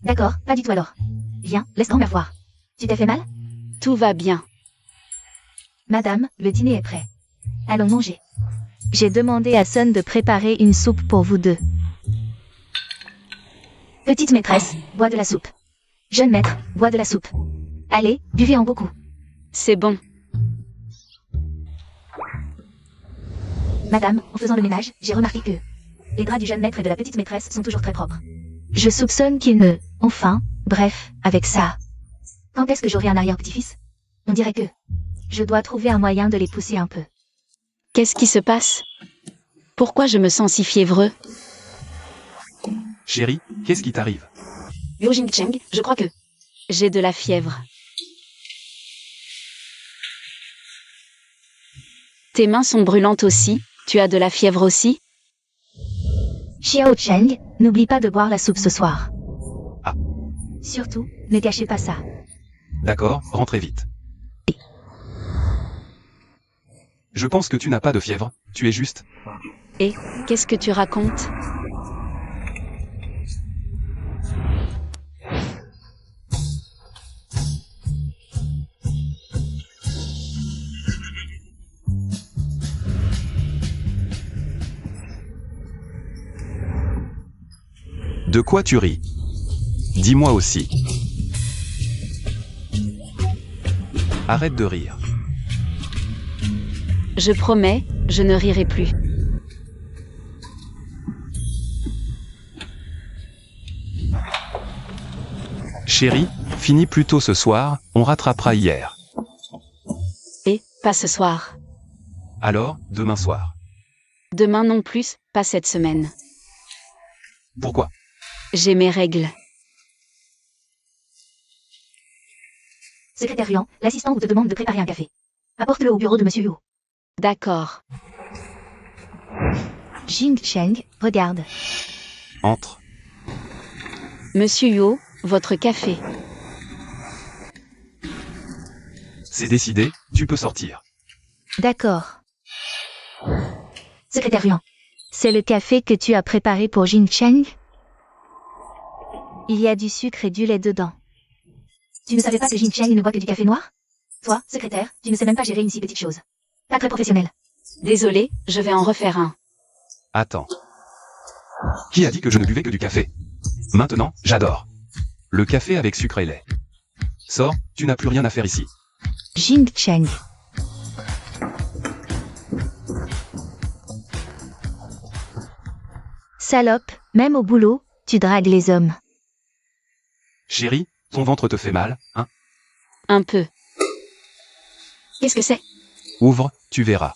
D'accord, pas du tout alors. Viens, laisse grand-mère voir. Tu t'es fait mal? Tout va bien. Madame, le dîner est prêt. Allons manger. J'ai demandé à Sun de préparer une soupe pour vous deux. Petite maîtresse, bois de la soupe. Jeune maître, bois de la soupe. Allez, buvez en beaucoup. C'est bon. Madame, en faisant le ménage, j'ai remarqué que les draps du jeune maître et de la petite maîtresse sont toujours très propres. Je soupçonne qu'ils ne... Enfin, bref, avec ça. Quand est-ce que j'aurai un arrière-petit-fils? On dirait que... Je dois trouver un moyen de les pousser un peu. Qu'est-ce qui se passe? Pourquoi je me sens si fiévreux? Chérie, qu'est-ce qui t'arrive? Liu Jingcheng, je crois que... J'ai de la fièvre. Tes mains sont brûlantes aussi, tu as de la fièvre aussi? Xiao Cheng, n'oublie pas de boire la soupe ce soir. Ah. Surtout, ne gâchez pas ça. D'accord, rentrez vite. Je pense que tu n'as pas de fièvre, tu es juste... Et, qu'est-ce que tu racontes? De quoi tu ris? Dis-moi aussi. Arrête de rire. Je promets, je ne rirai plus. Chérie, finis plus tôt ce soir, on rattrapera hier. Et, pas ce soir. Alors, demain soir. Demain non plus, pas cette semaine. Pourquoi? J'ai mes règles. Secrétaire Ruan, l'assistant vous te demande de préparer un café. Apporte-le au bureau de Monsieur Yu. D'accord. Jing Cheng, regarde. Entre. Monsieur Yo, votre café. C'est décidé, tu peux sortir. D'accord. Secrétaire Ruan, c'est le café que tu as préparé pour Jing Cheng? Il y a du sucre et du lait dedans. Tu ne savais pas que Jing Cheng ne boit que du café noir? Toi, secrétaire, tu ne sais même pas gérer une si petite chose. Pas très professionnel. Désolé, je vais en refaire un. Attends. Qui a dit que je ne buvais que du café? Maintenant, j'adore. Le café avec sucre et lait. Sors, tu n'as plus rien à faire ici. Jing Cheng. Salope, même au boulot, tu dragues les hommes. Chérie, ton ventre te fait mal, hein? Un peu. Qu'est-ce que c'est? Ouvre, tu verras.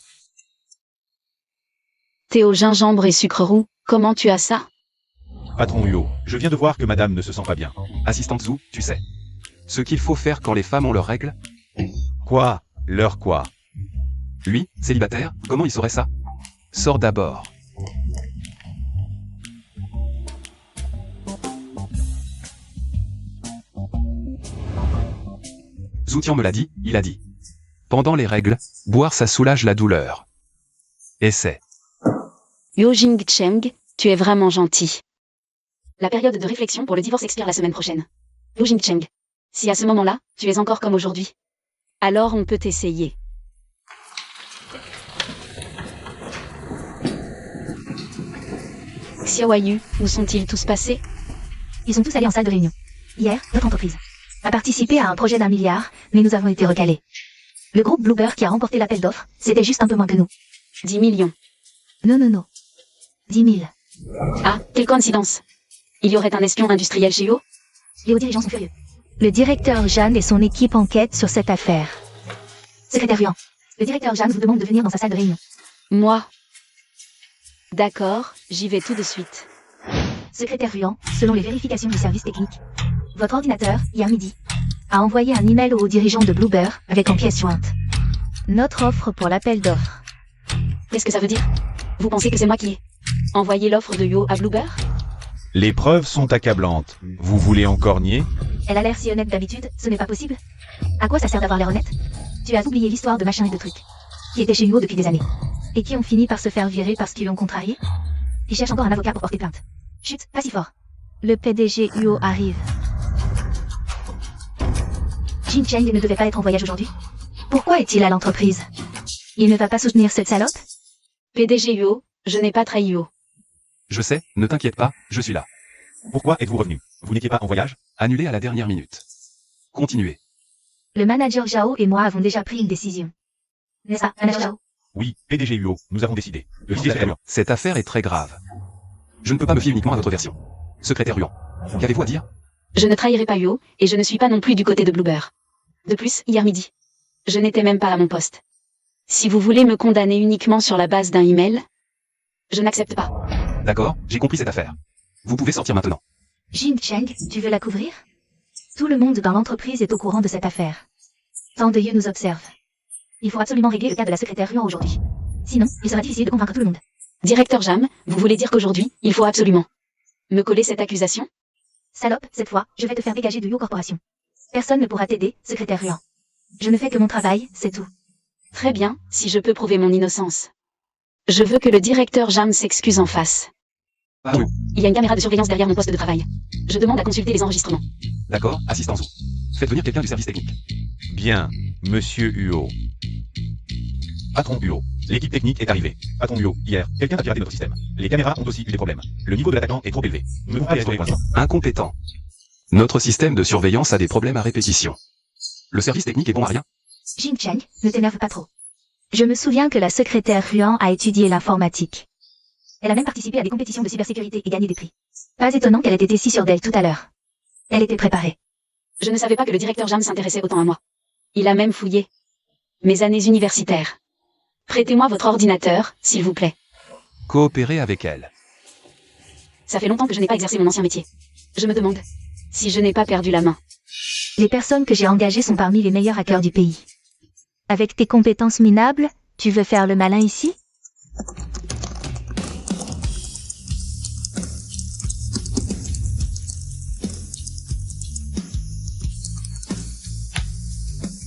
Thé au gingembre et sucre roux, comment tu as ça? Patron Huo, je viens de voir que madame ne se sent pas bien. Assistante Zhu, tu sais. Ce qu'il faut faire quand les femmes ont leurs règles? Quoi? Leur quoi? Lui, célibataire, comment il saurait ça? Sors d'abord. Zoutian me l'a dit, il a dit. Pendant les règles, boire ça soulage la douleur. Essaie. Yo Jing Cheng, tu es vraiment gentil. La période de réflexion pour le divorce expire la semaine prochaine. Yo Jing Cheng. Si à ce moment-là, tu es encore comme aujourd'hui, alors on peut essayer. Xiaoyu, où sont-ils tous passés? Ils sont tous allés en salle de réunion. Hier, notre entreprise a participé à un projet d'1 milliard, mais nous avons été recalés. Le groupe Bluebird qui a remporté l'appel d'offres, c'était juste un peu moins que nous. 10 millions. Non. 10 000. Ah, quelle coïncidence. Il y aurait un espion industriel chez Yo? Les hauts dirigeants sont furieux. Le directeur Jeanne et son équipe enquêtent sur cette affaire. Secrétaire Ruan, le directeur Jeanne vous demande de venir dans sa salle de réunion. Moi? D'accord, j'y vais tout de suite. Secrétaire Ruan, selon les vérifications du service technique, votre ordinateur, hier midi, a envoyé un email aux dirigeants de Bluebird avec en pièce jointe notre offre pour l'appel d'offres. Qu'est-ce que ça veut dire? Vous pensez que c'est moi qui ai envoyé l'offre de Yo à Bluebird? Les preuves sont accablantes. Vous voulez encore nier? Elle a l'air si honnête d'habitude, ce n'est pas possible. À quoi ça sert d'avoir l'air honnête? Tu as oublié l'histoire de machin et de trucs, qui étaient chez Yo depuis des années, et qui ont fini par se faire virer parce qu'ils l'ont contrarié. Ils cherchent encore un avocat pour porter plainte. Chut, pas si fort. Le PDG Huo arrive. Jing Cheng ne devait pas être en voyage aujourd'hui. Pourquoi est-il à l'entreprise? Il ne va pas soutenir cette salope? PDG Yo, je n'ai pas trahi Yo. Je sais, ne t'inquiète pas, je suis là. Pourquoi êtes-vous revenu? Vous n'étiez pas en voyage? Annulé à la dernière minute. Continuez. Le manager Zhao et moi avons déjà pris une décision. N'est-ce pas, manager Zhao? Oui, PDG Huo, nous avons décidé. Le fichier secrétaire. Cette affaire est très grave. Je ne peux pas me fier uniquement à votre version. Secrétaire Ruan, qu'avez-vous à dire? Je ne trahirai pas Yo, et je ne suis pas non plus du côté de Bluebird. De plus, hier midi, je n'étais même pas à mon poste. Si vous voulez me condamner uniquement sur la base d'un email, je n'accepte pas. D'accord, j'ai compris cette affaire. Vous pouvez sortir maintenant. Jing Cheng, tu veux la couvrir? Tout le monde dans l'entreprise est au courant de cette affaire. Tant de yeux nous observent. Il faut absolument régler le cas de la secrétaire Ruan aujourd'hui. Sinon, il sera difficile de convaincre tout le monde. Directeur Jam, vous voulez dire qu'aujourd'hui, il faut absolument me coller cette accusation? Salope, cette fois, je vais te faire dégager de Yo Corporation. Personne ne pourra t'aider, secrétaire Ruan. Je ne fais que mon travail, c'est tout. Très bien, si je peux prouver mon innocence. Je veux que le directeur Jam s'excuse en face. Ah oui. Il y a une caméra de surveillance derrière mon poste de travail. Je demande à consulter les enregistrements. D'accord, assistant Zhu. Faites venir quelqu'un du service technique. Bien, monsieur Huo. Patron Huo, l'équipe technique est arrivée. Patron Huo, hier, quelqu'un a piraté notre système. Les caméras ont aussi eu des problèmes. Le niveau de l'attaquant est trop élevé. Nous devons pas restaurer pour l'instant. Incompétent. Notre système de surveillance a des problèmes à répétition. Le service technique est bon à rien. Jing Cheng, ne t'énerve pas trop. Je me souviens que la secrétaire Ruan a étudié l'informatique. Elle a même participé à des compétitions de cybersécurité et gagné des prix. Pas étonnant qu'elle ait été si sûre d'elle tout à l'heure. Elle était préparée. Je ne savais pas que le directeur Jam s'intéressait autant à moi. Il a même fouillé mes années universitaires. Prêtez-moi votre ordinateur, s'il vous plaît. Coopérez avec elle. Ça fait longtemps que je n'ai pas exercé mon ancien métier. Je me demande si je n'ai pas perdu la main. Les personnes que j'ai engagées sont parmi les meilleurs hackers du pays. Avec tes compétences minables, tu veux faire le malin ici?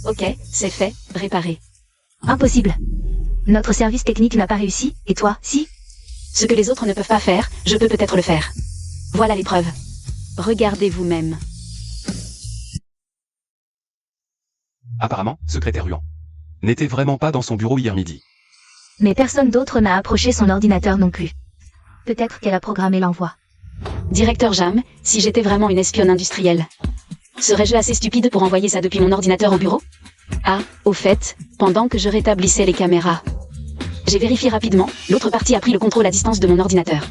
Ok, c'est fait, réparé. Impossible. Notre service technique n'a pas réussi, et toi, si? Ce que les autres ne peuvent pas faire, je peux peut-être le faire. Voilà les preuves. Regardez vous-même. Apparemment, secrétaire Ruan n'était vraiment pas dans son bureau hier midi. Mais personne d'autre n'a approché son ordinateur non plus. Peut-être qu'elle a programmé l'envoi. Directeur Jam, si j'étais vraiment une espionne industrielle, serais-je assez stupide pour envoyer ça depuis mon ordinateur au bureau? Ah, au fait, pendant que je rétablissais les caméras, j'ai vérifié rapidement, l'autre partie a pris le contrôle à distance de mon ordinateur.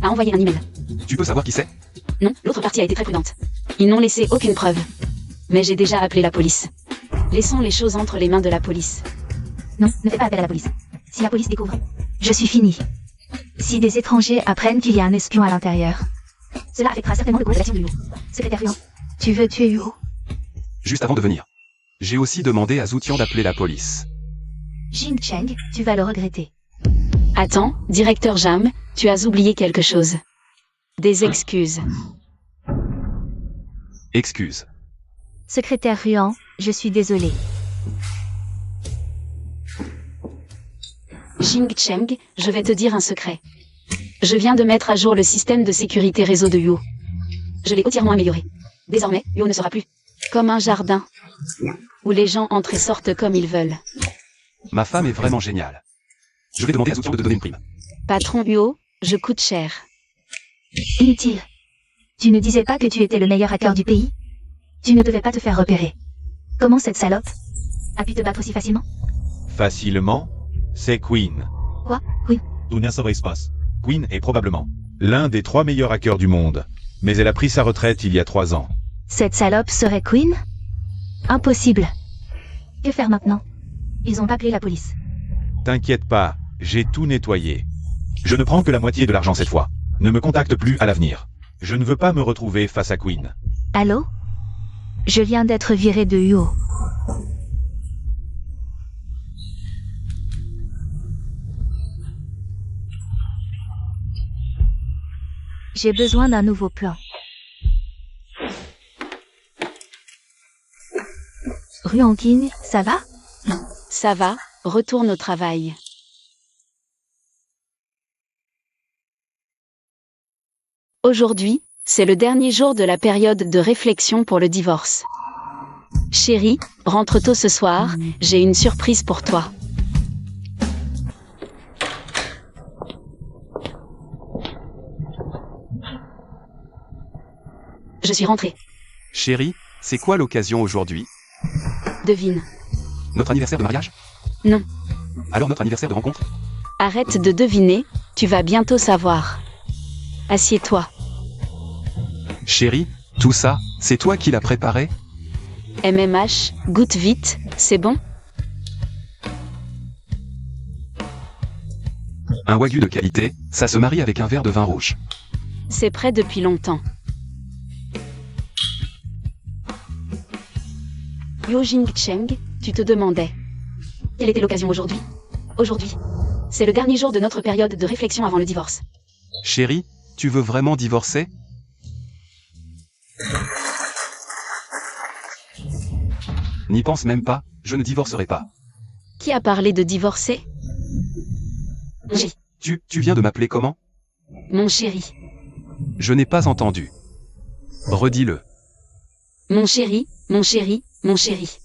A envoyé un email. Tu peux savoir qui c'est? Non, l'autre partie a été très prudente. Ils n'ont laissé aucune preuve. Mais j'ai déjà appelé la police. Laissons les choses entre les mains de la police. Non, ne fais pas appel à la police. Si la police découvre, je suis fini. Si des étrangers apprennent qu'il y a un espion à l'intérieur, cela affectera certainement le cours de l'action de Hugo. Secrétaire Ruan, tu veux tuer Hugo? Juste avant de venir. J'ai aussi demandé à Zoutian d'appeler la police. Jing Cheng, tu vas le regretter. Attends, directeur Jam, tu as oublié quelque chose. Des excuses. Excuse. Secrétaire Ruan, je suis désolé. Jing Cheng, je vais te dire un secret. Je viens de mettre à jour le système de sécurité réseau de Yo. Je l'ai entièrement amélioré. Désormais, Yo ne sera plus comme un jardin où les gens entrent et sortent comme ils veulent. Ma femme est vraiment géniale. Je vais demander à Zoutian de te donner une prime. Patron Yo, je coûte cher. Inutile. Tu ne disais pas que tu étais le meilleur hacker du pays? Tu ne devais pas te faire repérer. Comment cette salope a pu te battre aussi facilement? Facilement, c'est Queen. Quoi? Oui. Tout sobre espace. Queen est probablement l'un des 3 meilleurs hackers du monde. Mais elle a pris sa retraite il y a 3 ans. Cette salope serait Queen? Impossible. Que faire maintenant? Ils ont appelé la police. T'inquiète pas, j'ai tout nettoyé. Je ne prends que la moitié de l'argent cette fois. Ne me contacte plus à l'avenir. Je ne veux pas me retrouver face à Queen. Allô? Je viens d'être viré de Yo. J'ai besoin d'un nouveau plan. Ruan King, ça va? Ça va, retourne au travail. Aujourd'hui, c'est le dernier jour de la période de réflexion pour le divorce. Chérie, rentre tôt ce soir, j'ai une surprise pour toi. Je suis rentrée. Chérie, c'est quoi l'occasion aujourd'hui? Devine. Notre anniversaire de mariage? Non. Alors notre anniversaire de rencontre? Arrête de deviner, tu vas bientôt savoir. Assieds-toi. Chérie, tout ça, c'est toi qui l'as préparé? MMH, goûte vite, c'est bon? Un wagyu de qualité, ça se marie avec un verre de vin rouge. C'est prêt depuis longtemps. Yo Jing Cheng, tu te demandais. Quelle était l'occasion aujourd'hui? Aujourd'hui. C'est le dernier jour de notre période de réflexion avant le divorce. Chérie, tu veux vraiment divorcer? N'y pense même pas, je ne divorcerai pas. Qui a parlé de divorcer? J. Tu viens de m'appeler comment? Mon chéri. Je n'ai pas entendu. Redis-le. Mon chéri, mon chéri, mon chéri.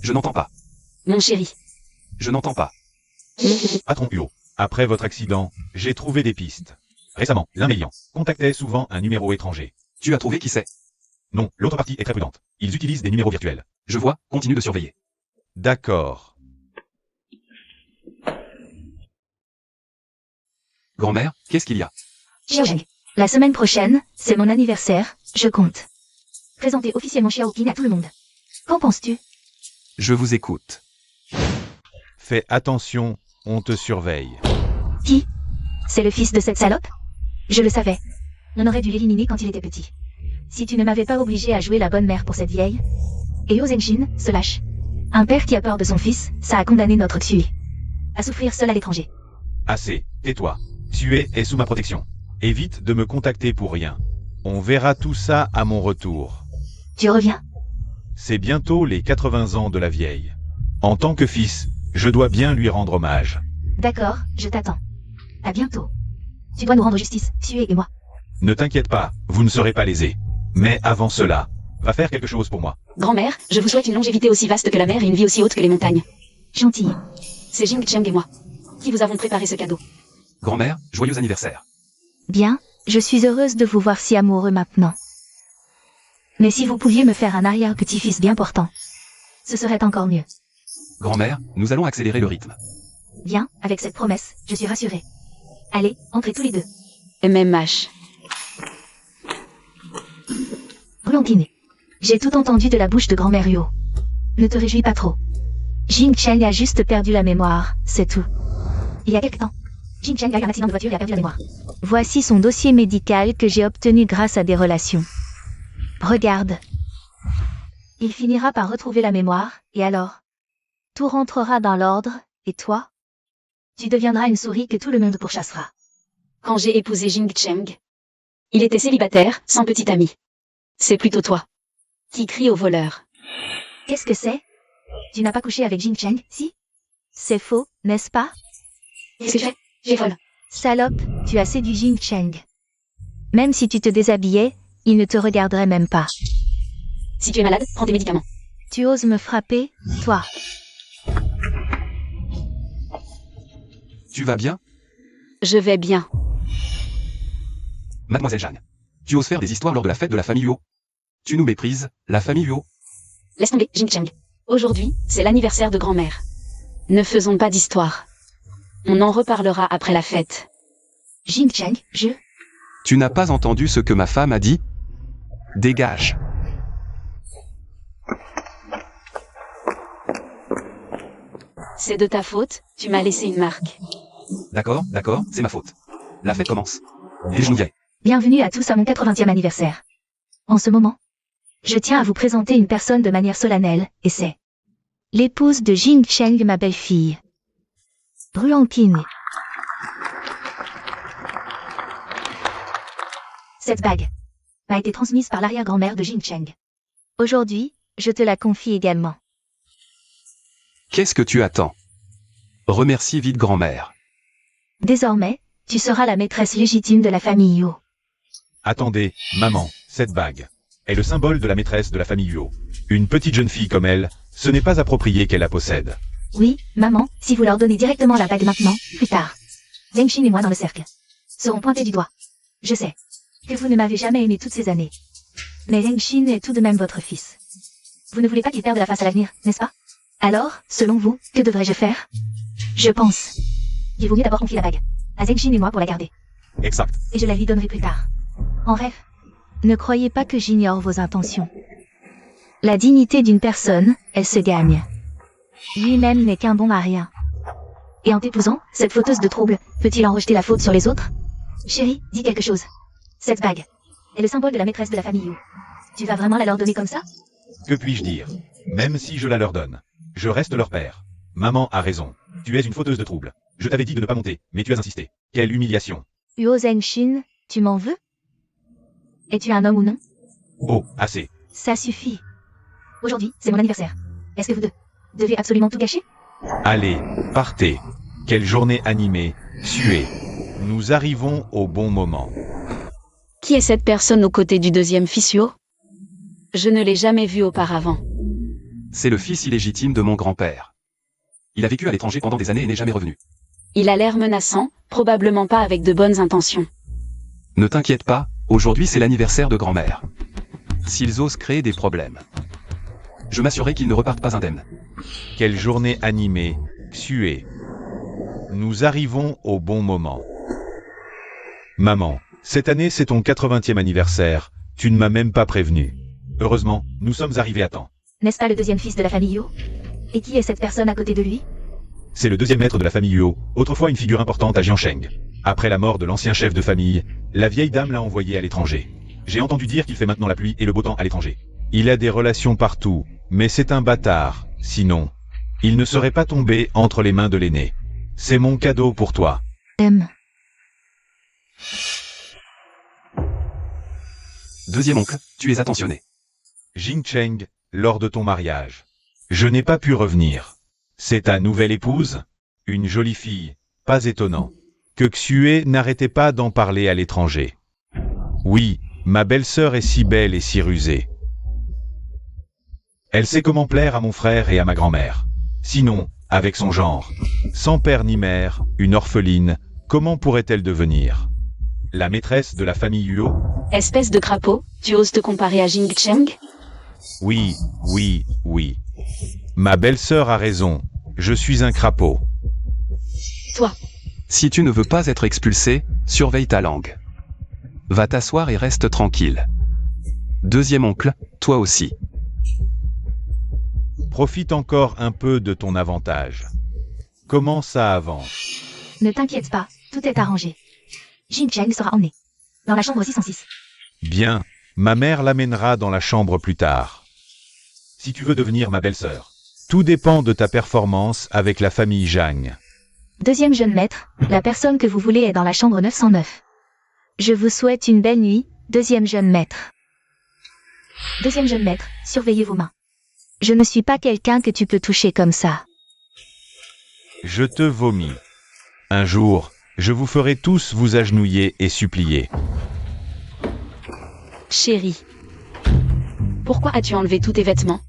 Je n'entends pas. Mon chéri. Je n'entends pas. Patron Hugo, après votre accident, j'ai trouvé des pistes. Récemment, l'un des clients contactait souvent un numéro étranger. Tu as trouvé qui c'est? Non, l'autre partie est très prudente. Ils utilisent des numéros virtuels. Je vois, continue de surveiller. D'accord. Grand-mère, qu'est-ce qu'il y a? Xiaoheng. La semaine prochaine, c'est mon anniversaire, je compte. Présenter officiellement Xiaoqing à tout le monde. Qu'en penses-tu? Je vous écoute. Fais attention, on te surveille. Qui? C'est le fils de cette salope? Je le savais. On aurait dû l'éliminer quand il était petit. Si tu ne m'avais pas obligé à jouer la bonne mère pour cette vieille. Et Yo Zenshin se lâche. Un père qui a peur de son fils, ça a condamné notre Xue à souffrir seul à l'étranger. Assez, tais-toi. Xue est sous ma protection. Évite de me contacter pour rien. On verra tout ça à mon retour. Tu reviens. C'est bientôt les 80 ans de la vieille. En tant que fils, je dois bien lui rendre hommage. D'accord, je t'attends. À bientôt. Tu dois nous rendre justice, Xue et moi. Ne t'inquiète pas, vous ne serez pas lésés. Mais avant cela, va faire quelque chose pour moi. Grand-mère, je vous souhaite une longévité aussi vaste que la mer et une vie aussi haute que les montagnes. Gentille. C'est Jing Cheng et moi qui vous avons préparé ce cadeau. Grand-mère, joyeux anniversaire. Bien, je suis heureuse de vous voir si amoureux maintenant. Mais si vous pouviez me faire un arrière-petit-fils bien portant, ce serait encore mieux. Grand-mère, nous allons accélérer le rythme. Bien, avec cette promesse, je suis rassurée. Allez, entrez tous les deux. MMH. Blanquine. J'ai tout entendu de la bouche de grand-mère Yo. Ne te réjouis pas trop. Jing Cheng a juste perdu la mémoire, c'est tout. Il y a quelque temps, Jing Cheng a eu un accident de voiture et a perdu la mémoire. Voici son dossier médical que j'ai obtenu grâce à des relations. Regarde. Il finira par retrouver la mémoire, et alors? Tout rentrera dans l'ordre, et toi? Tu deviendras une souris que tout le monde pourchassera. Quand j'ai épousé Jing Cheng, il était célibataire, sans petit ami. C'est plutôt toi qui crie au voleur. Qu'est-ce que c'est? Tu n'as pas couché avec Jing Cheng, si? C'est faux, n'est-ce pas? Qu'est-ce que tu fais? J'ai folle. Salope, tu as séduit Jing Cheng. Même si tu te déshabillais, il ne te regarderait même pas. Si tu es malade, prends tes médicaments. Tu oses me frapper, toi? Tu vas bien? Je vais bien. Mademoiselle Jeanne. Tu oses faire des histoires lors de la fête de la famille Huo. Tu nous méprises, la famille Huo. Laisse tomber, Jing Cheng. Aujourd'hui, c'est l'anniversaire de grand-mère. Ne faisons pas d'histoire. On en reparlera après la fête. Jing Cheng, Tu n'as pas entendu ce que ma femme a dit? Dégage. C'est de ta faute, tu m'as laissé une marque. D'accord, c'est ma faute. La fête commence. Les genouillets. Bienvenue à tous à mon 80e anniversaire. En ce moment, je tiens à vous présenter une personne de manière solennelle, et c'est l'épouse de Jing Cheng, ma belle-fille. Blanquine. Cette bague m'a été transmise par l'arrière-grand-mère de Jing Cheng. Aujourd'hui, je te la confie également. Qu'est-ce que tu attends? Remercie vite grand-mère. Désormais, tu seras la maîtresse légitime de la famille Yo. Attendez, maman, cette bague est le symbole de la maîtresse de la famille Huo. Une petite jeune fille comme elle, ce n'est pas approprié qu'elle la possède. Oui, maman, si vous leur donnez directement la bague maintenant, plus tard, Zenshin et moi dans le cercle seront pointés du doigt. Je sais que vous ne m'avez jamais aimé toutes ces années. Mais Zenshin est tout de même votre fils. Vous ne voulez pas qu'il perde la face à l'avenir, n'est-ce pas? Alors, selon vous, que devrais-je faire? Je pense qu'il vaut mieux d'abord confier la bague à Zenshin et moi pour la garder. Exact. Et je la lui donnerai plus tard. En rêve. Ne croyez pas que j'ignore vos intentions. La dignité d'une personne, elle se gagne. Lui-même n'est qu'un bon à rien. Et en t'épousant, cette fauteuse de trouble, peut-il en rejeter la faute sur les autres? Chérie, dis quelque chose. Cette bague est le symbole de la maîtresse de la famille Yu. Tu vas vraiment la leur donner comme ça? Que puis-je dire? Même si je la leur donne, je reste leur père. Maman a raison. Tu es une fauteuse de trouble. Je t'avais dit de ne pas monter, mais tu as insisté. Quelle humiliation. Huo Zenshin, tu m'en veux? Es-tu un homme ou non? Oh, assez. Ça suffit. Aujourd'hui, c'est mon anniversaire. Est-ce que vous deux devez absolument tout gâcher? Allez, partez. Quelle journée animée, suée. Nous arrivons au bon moment. Qui est cette personne aux côtés du deuxième fils Huo? Je ne l'ai jamais vu auparavant. C'est le fils illégitime de mon grand-père. Il a vécu à l'étranger pendant des années et n'est jamais revenu. Il a l'air menaçant, probablement pas avec de bonnes intentions. Ne t'inquiète pas, aujourd'hui c'est l'anniversaire de grand-mère. S'ils osent créer des problèmes, je m'assurerai qu'ils ne repartent pas indemnes. Quelle journée animée, suée. Nous arrivons au bon moment. Maman, cette année c'est ton 80e anniversaire, tu ne m'as même pas prévenu. Heureusement, nous sommes arrivés à temps. N'est-ce pas le deuxième fils de la famille Yo? Et qui est cette personne à côté de lui? C'est le deuxième maître de la famille Huo, autrefois une figure importante à Jiansheng. Après la mort de l'ancien chef de famille, la vieille dame l'a envoyé à l'étranger. J'ai entendu dire qu'il fait maintenant la pluie et le beau temps à l'étranger. Il a des relations partout, mais c'est un bâtard, sinon, il ne serait pas tombé entre les mains de l'aîné. C'est mon cadeau pour toi. Deuxième oncle, tu es attentionné. Jingcheng, lors de ton mariage. Je n'ai pas pu revenir. C'est ta nouvelle épouse? Une jolie fille, pas étonnant. Que Xue n'arrêtait pas d'en parler à l'étranger. Oui, ma belle-sœur est si belle et si rusée. Elle sait comment plaire à mon frère et à ma grand-mère. Sinon, avec son genre, sans père ni mère, une orpheline, comment pourrait-elle devenir la maîtresse de la famille Huo? Espèce de crapaud, tu oses te comparer à Jing Cheng? Oui. Ma belle-sœur a raison, je suis un crapaud. Toi, Si tu ne veux pas être expulsé, surveille ta langue. Va t'asseoir et reste tranquille. Deuxième oncle, toi aussi. Profite encore un peu de ton avantage. Comment ça avance? Ne t'inquiète pas, tout est arrangé. Jingcheng sera emmené. Dans la chambre 606. Bien, ma mère l'amènera dans la chambre plus tard. Si tu veux devenir ma belle-sœur, tout dépend de ta performance avec la famille Zhang. Deuxième jeune maître, la personne que vous voulez est dans la chambre 909. Je vous souhaite une belle nuit, deuxième jeune maître. Deuxième jeune maître, surveillez vos mains. Je ne suis pas quelqu'un que tu peux toucher comme ça. Je te vomis. Un jour, je vous ferai tous vous agenouiller et supplier. chérie. Pourquoi as-tu enlevé tous tes vêtements?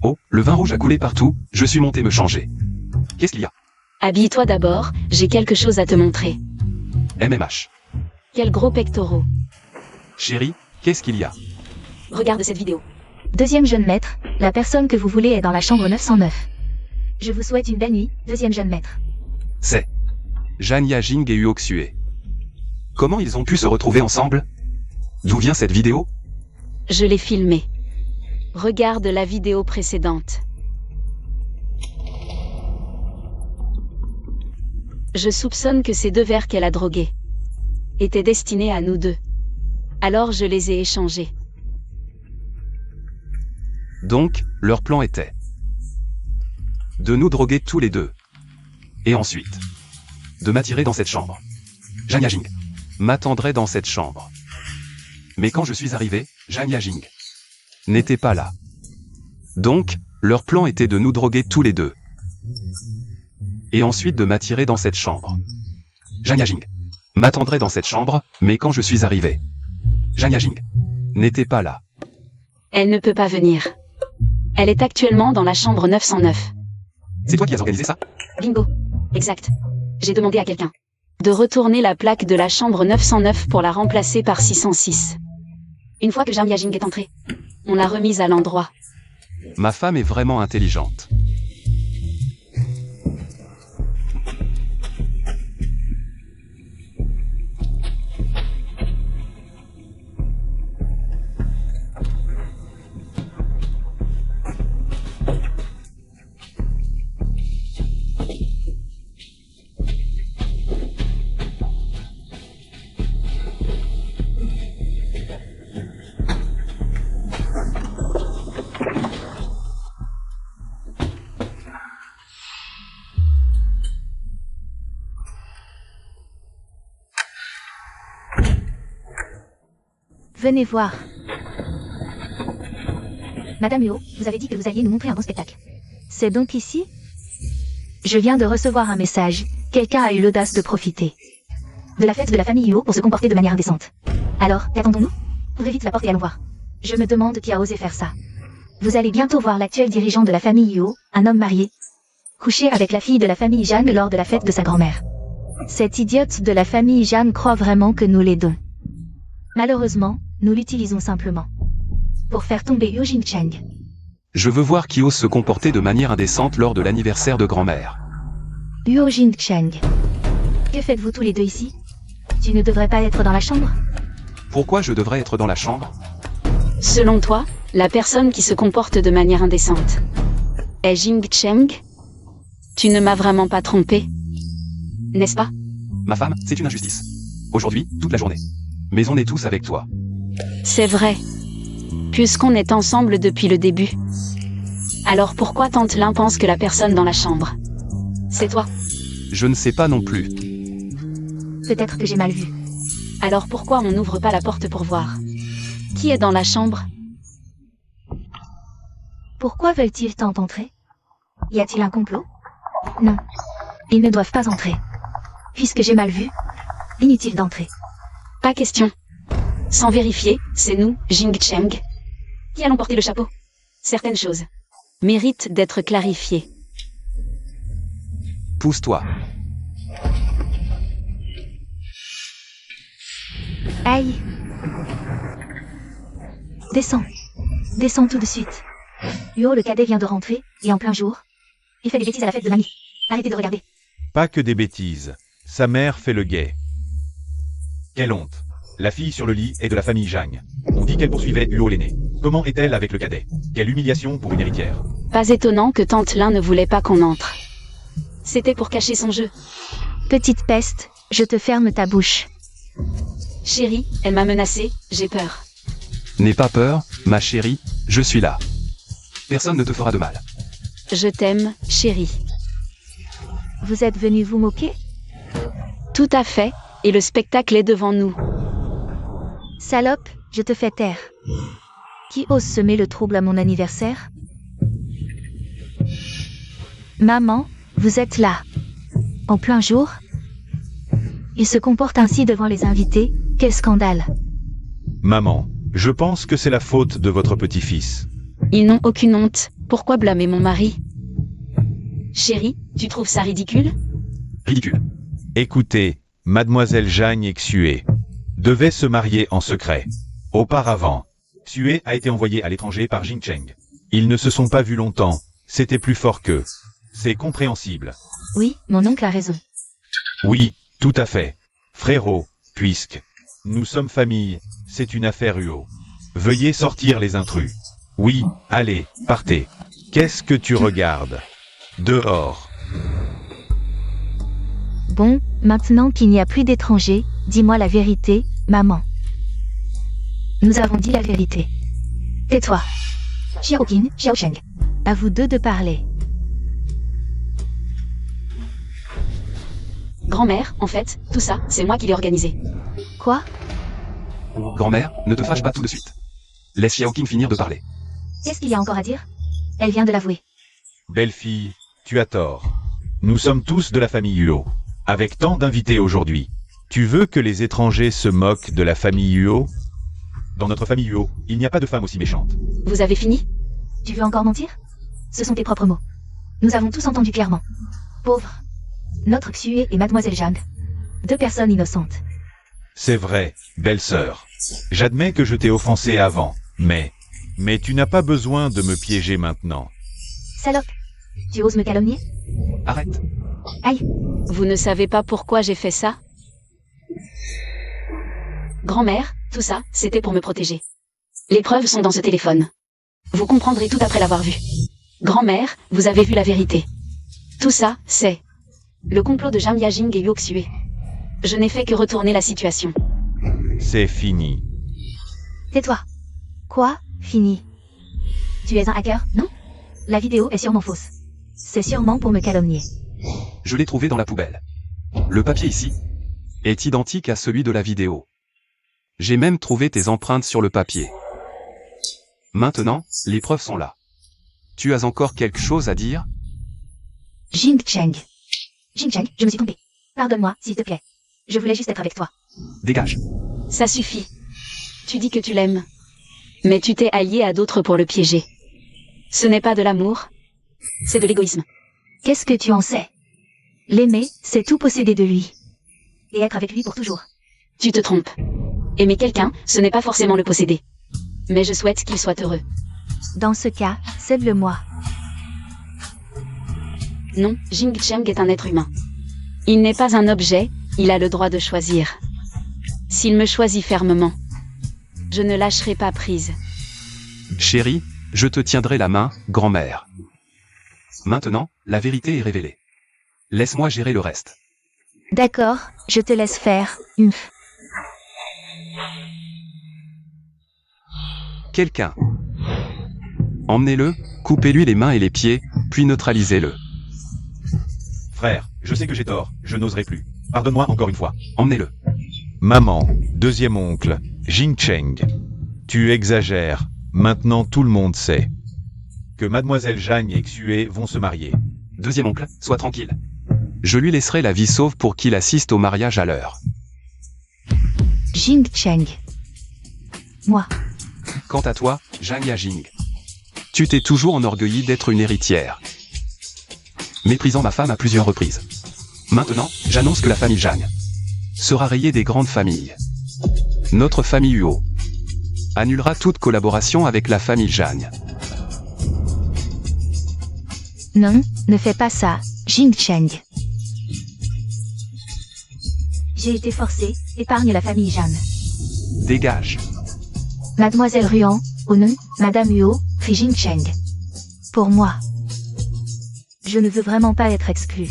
Oh, le vin rouge a coulé partout, je suis monté me changer. Qu'est-ce qu'il y a? Habille-toi d'abord, j'ai quelque chose à te montrer. MMH. Quels gros pectoraux. Chérie, qu'est-ce qu'il y a? Regarde cette vidéo. Deuxième jeune maître, la personne que vous voulez est dans la chambre 909. Je vous souhaite une belle nuit, deuxième jeune maître. C'est Zhan Yajing et Huo Xue. Comment ils ont pu se retrouver ensemble? D'où vient cette vidéo? Je l'ai filmée. Regarde la vidéo précédente. Je soupçonne que ces 2 verres qu'elle a drogués étaient destinés à nous deux. Alors je les ai échangés. Donc, leur plan était de nous droguer tous les deux. Et ensuite, de m'attirer dans cette chambre. Zhan Yajing m'attendrait dans cette chambre. Mais quand je suis arrivé, Zhan Yajing n'était pas là. Donc, leur plan était de nous droguer tous les deux. Et ensuite de m'attirer dans cette chambre. Zhan Yajing m'attendrait dans cette chambre, mais quand je suis arrivé, Zhan Yajing n'était pas là. Elle ne peut pas venir. Elle est actuellement dans la chambre 909. C'est toi qui as organisé ça? Bingo. Exact. J'ai demandé à quelqu'un de retourner la plaque de la chambre 909 pour la remplacer par 606. Une fois que Zhan Yajing est entré, on l'a remise à l'endroit. Ma femme est vraiment intelligente. Venez voir. Madame Yo, vous avez dit que vous alliez nous montrer un bon spectacle. C'est donc ici? Je viens de recevoir un message. Quelqu'un a eu l'audace de profiter de la fête de la famille Yo pour se comporter de manière indécente. Alors, qu'attendons-nous? Ouvrez vite la porte et allons voir. Je me demande qui a osé faire ça. Vous allez bientôt voir l'actuel dirigeant de la famille Yo, un homme marié, coucher avec la fille de la famille Zhang lors de la fête de sa grand-mère. Cette idiote de la famille Zhang croit vraiment que nous l'aidons. Malheureusement, nous l'utilisons simplement pour faire tomber Yu Jingcheng. Je veux voir qui ose se comporter de manière indécente lors de l'anniversaire de grand-mère. Yu Jingcheng. Que faites-vous tous les deux ici? Tu ne devrais pas être dans la chambre? Pourquoi je devrais être dans la chambre? Selon toi, La personne qui se comporte de manière indécente est Jing Cheng? Tu ne m'as vraiment pas trompé, n'est-ce pas? Ma femme, c'est une injustice. Aujourd'hui, toute la journée. Mais on est tous avec toi. C'est vrai. Puisqu'on est ensemble depuis le début. Alors pourquoi Tante Lin pense que la personne dans la chambre, c'est toi? Je ne sais pas non plus. Peut-être que j'ai mal vu. Alors pourquoi on n'ouvre pas la porte pour voir? Qui est dans la chambre? Pourquoi veulent-ils tant entrer? Y a-t-il un complot? Non. Ils ne doivent pas entrer. Puisque j'ai mal vu, inutile d'entrer. Pas question. Sans vérifier, c'est nous, Jing Cheng, qui allons porter le chapeau. Certaines choses méritent d'être clarifiées. Pousse-toi. Aïe. Descends. Descends tout de suite. Huo, le cadet vient de rentrer, et en plein jour. Il fait des bêtises à la fête de mamie. Arrêtez de regarder. Pas que des bêtises. Sa mère fait le guet. Quelle honte. La fille sur le lit est de la famille Zhang. On dit qu'elle poursuivait Huo l'aîné. Comment est-elle avec le cadet? Quelle humiliation pour une héritière. Pas étonnant que Tante Lin ne voulait pas qu'on entre. C'était pour cacher son jeu. Petite peste, je te ferme ta bouche. Chérie, elle m'a menacée, j'ai peur. N'aie pas peur, ma chérie, je suis là. Personne ne te fera de mal. Je t'aime, chérie. Vous êtes venu vous moquer? Tout à fait, et le spectacle est devant nous. Salope, je te fais taire. Qui ose semer le trouble à mon anniversaire? Maman, vous êtes là. En plein jour? Il se comporte ainsi devant les invités, quel scandale. Maman, je pense que c'est la faute de votre petit-fils. Ils n'ont aucune honte, pourquoi blâmer mon mari? Chérie, tu trouves ça ridicule? Ridicule. Écoutez, mademoiselle Zhang et Xue devaient se marier en secret. Auparavant, Xue a été envoyé à l'étranger par Jing Cheng. Ils ne se sont pas vus longtemps, c'était plus fort qu'eux. C'est compréhensible. Oui, mon oncle a raison. Oui, tout à fait. Frérot, puisque nous sommes famille, c'est une affaire Huo. Veuillez sortir les intrus. Oui, allez, partez. Qu'est-ce que tu regardes? Dehors. Bon, maintenant qu'il n'y a plus d'étrangers, dis-moi la vérité, maman. Nous avons dit la vérité. Tais-toi. Xiaoqin, Xiaosheng. À vous deux de parler. Grand-mère, en fait, tout ça, c'est moi qui l'ai organisé. Quoi? Grand-mère, ne te fâche pas tout de suite. Laisse Xiaoqing finir de parler. Qu'est-ce qu'il y a encore à dire? Elle vient de l'avouer. Belle-fille, tu as tort. Nous sommes tous de la famille Huo. Avec tant d'invités aujourd'hui. Tu veux que les étrangers se moquent de la famille Huo? Dans notre famille Huo, il n'y a pas de femme aussi méchante. Vous avez fini? Tu veux encore mentir? Ce sont tes propres mots. Nous avons tous entendu clairement. Pauvre. Notre Xue et mademoiselle Zhang. Deux personnes innocentes. C'est vrai, belle-sœur. J'admets que je t'ai offensé avant, mais tu n'as pas besoin de me piéger maintenant. Salope. Tu oses me calomnier? Arrête. Aïe. Vous ne savez pas pourquoi j'ai fait ça? Grand-mère, tout ça, c'était pour me protéger. Les preuves sont dans ce téléphone. Vous comprendrez tout après l'avoir vu. Grand-mère, vous avez vu la vérité. Tout ça, c'est le complot de Zhang Yajing et Huo Xue. Je n'ai fait que retourner la situation. C'est fini. Tais-toi. Quoi? Fini. Tu es un hacker, non? La vidéo est sûrement fausse. C'est sûrement pour me calomnier. Je l'ai trouvé dans la poubelle. Le papier ici est identique à celui de la vidéo. J'ai même trouvé tes empreintes sur le papier. Maintenant, les preuves sont là. Tu as encore quelque chose à dire? Jing Cheng. Jing Cheng, je me suis trompée. Pardonne-moi, s'il te plaît. Je voulais juste être avec toi. Dégage. Ça suffit. Tu dis que tu l'aimes. Mais tu t'es allié à d'autres pour le piéger. Ce n'est pas de l'amour. C'est de l'égoïsme. Qu'est-ce que tu en sais? L'aimer, c'est tout posséder de lui. Et être avec lui pour toujours. Tu te trompes. Aimer quelqu'un, ce n'est pas forcément le posséder. Mais je souhaite qu'il soit heureux. Dans ce cas, cède-le-moi. Non, Jing Cheng est un être humain. Il n'est pas un objet, il a le droit de choisir. S'il me choisit fermement, je ne lâcherai pas prise. Chérie, je te tiendrai la main, grand-mère. Maintenant, la vérité est révélée. Laisse-moi gérer le reste. D'accord, je te laisse faire. Humph. Quelqu'un. Emmenez-le, coupez-lui les mains et les pieds, puis neutralisez-le. Frère, je sais que j'ai tort, je n'oserai plus. Pardonne-moi encore une fois. Emmenez-le. Maman, deuxième oncle, Jing Cheng. Tu exagères, maintenant tout le monde sait. Que Mademoiselle Zhang et Xue vont se marier. Deuxième oncle, sois tranquille. Je lui laisserai la vie sauve pour qu'il assiste au mariage à l'heure. Jing Cheng. Moi. Quant à toi, Zhang Yajing. Tu t'es toujours enorgueilli d'être une héritière. Méprisant ma femme à plusieurs reprises. Maintenant, j'annonce que la famille Zhang sera rayée des grandes familles. Notre famille Huo annulera toute collaboration avec la famille Zhang. Non, ne fais pas ça, Jing Cheng. J'ai été forcée, épargne la famille Zhang. Dégage. Mademoiselle Ruan, au nom, Madame Huo, fit Jing Cheng. Pour moi. Je ne veux vraiment pas être exclue.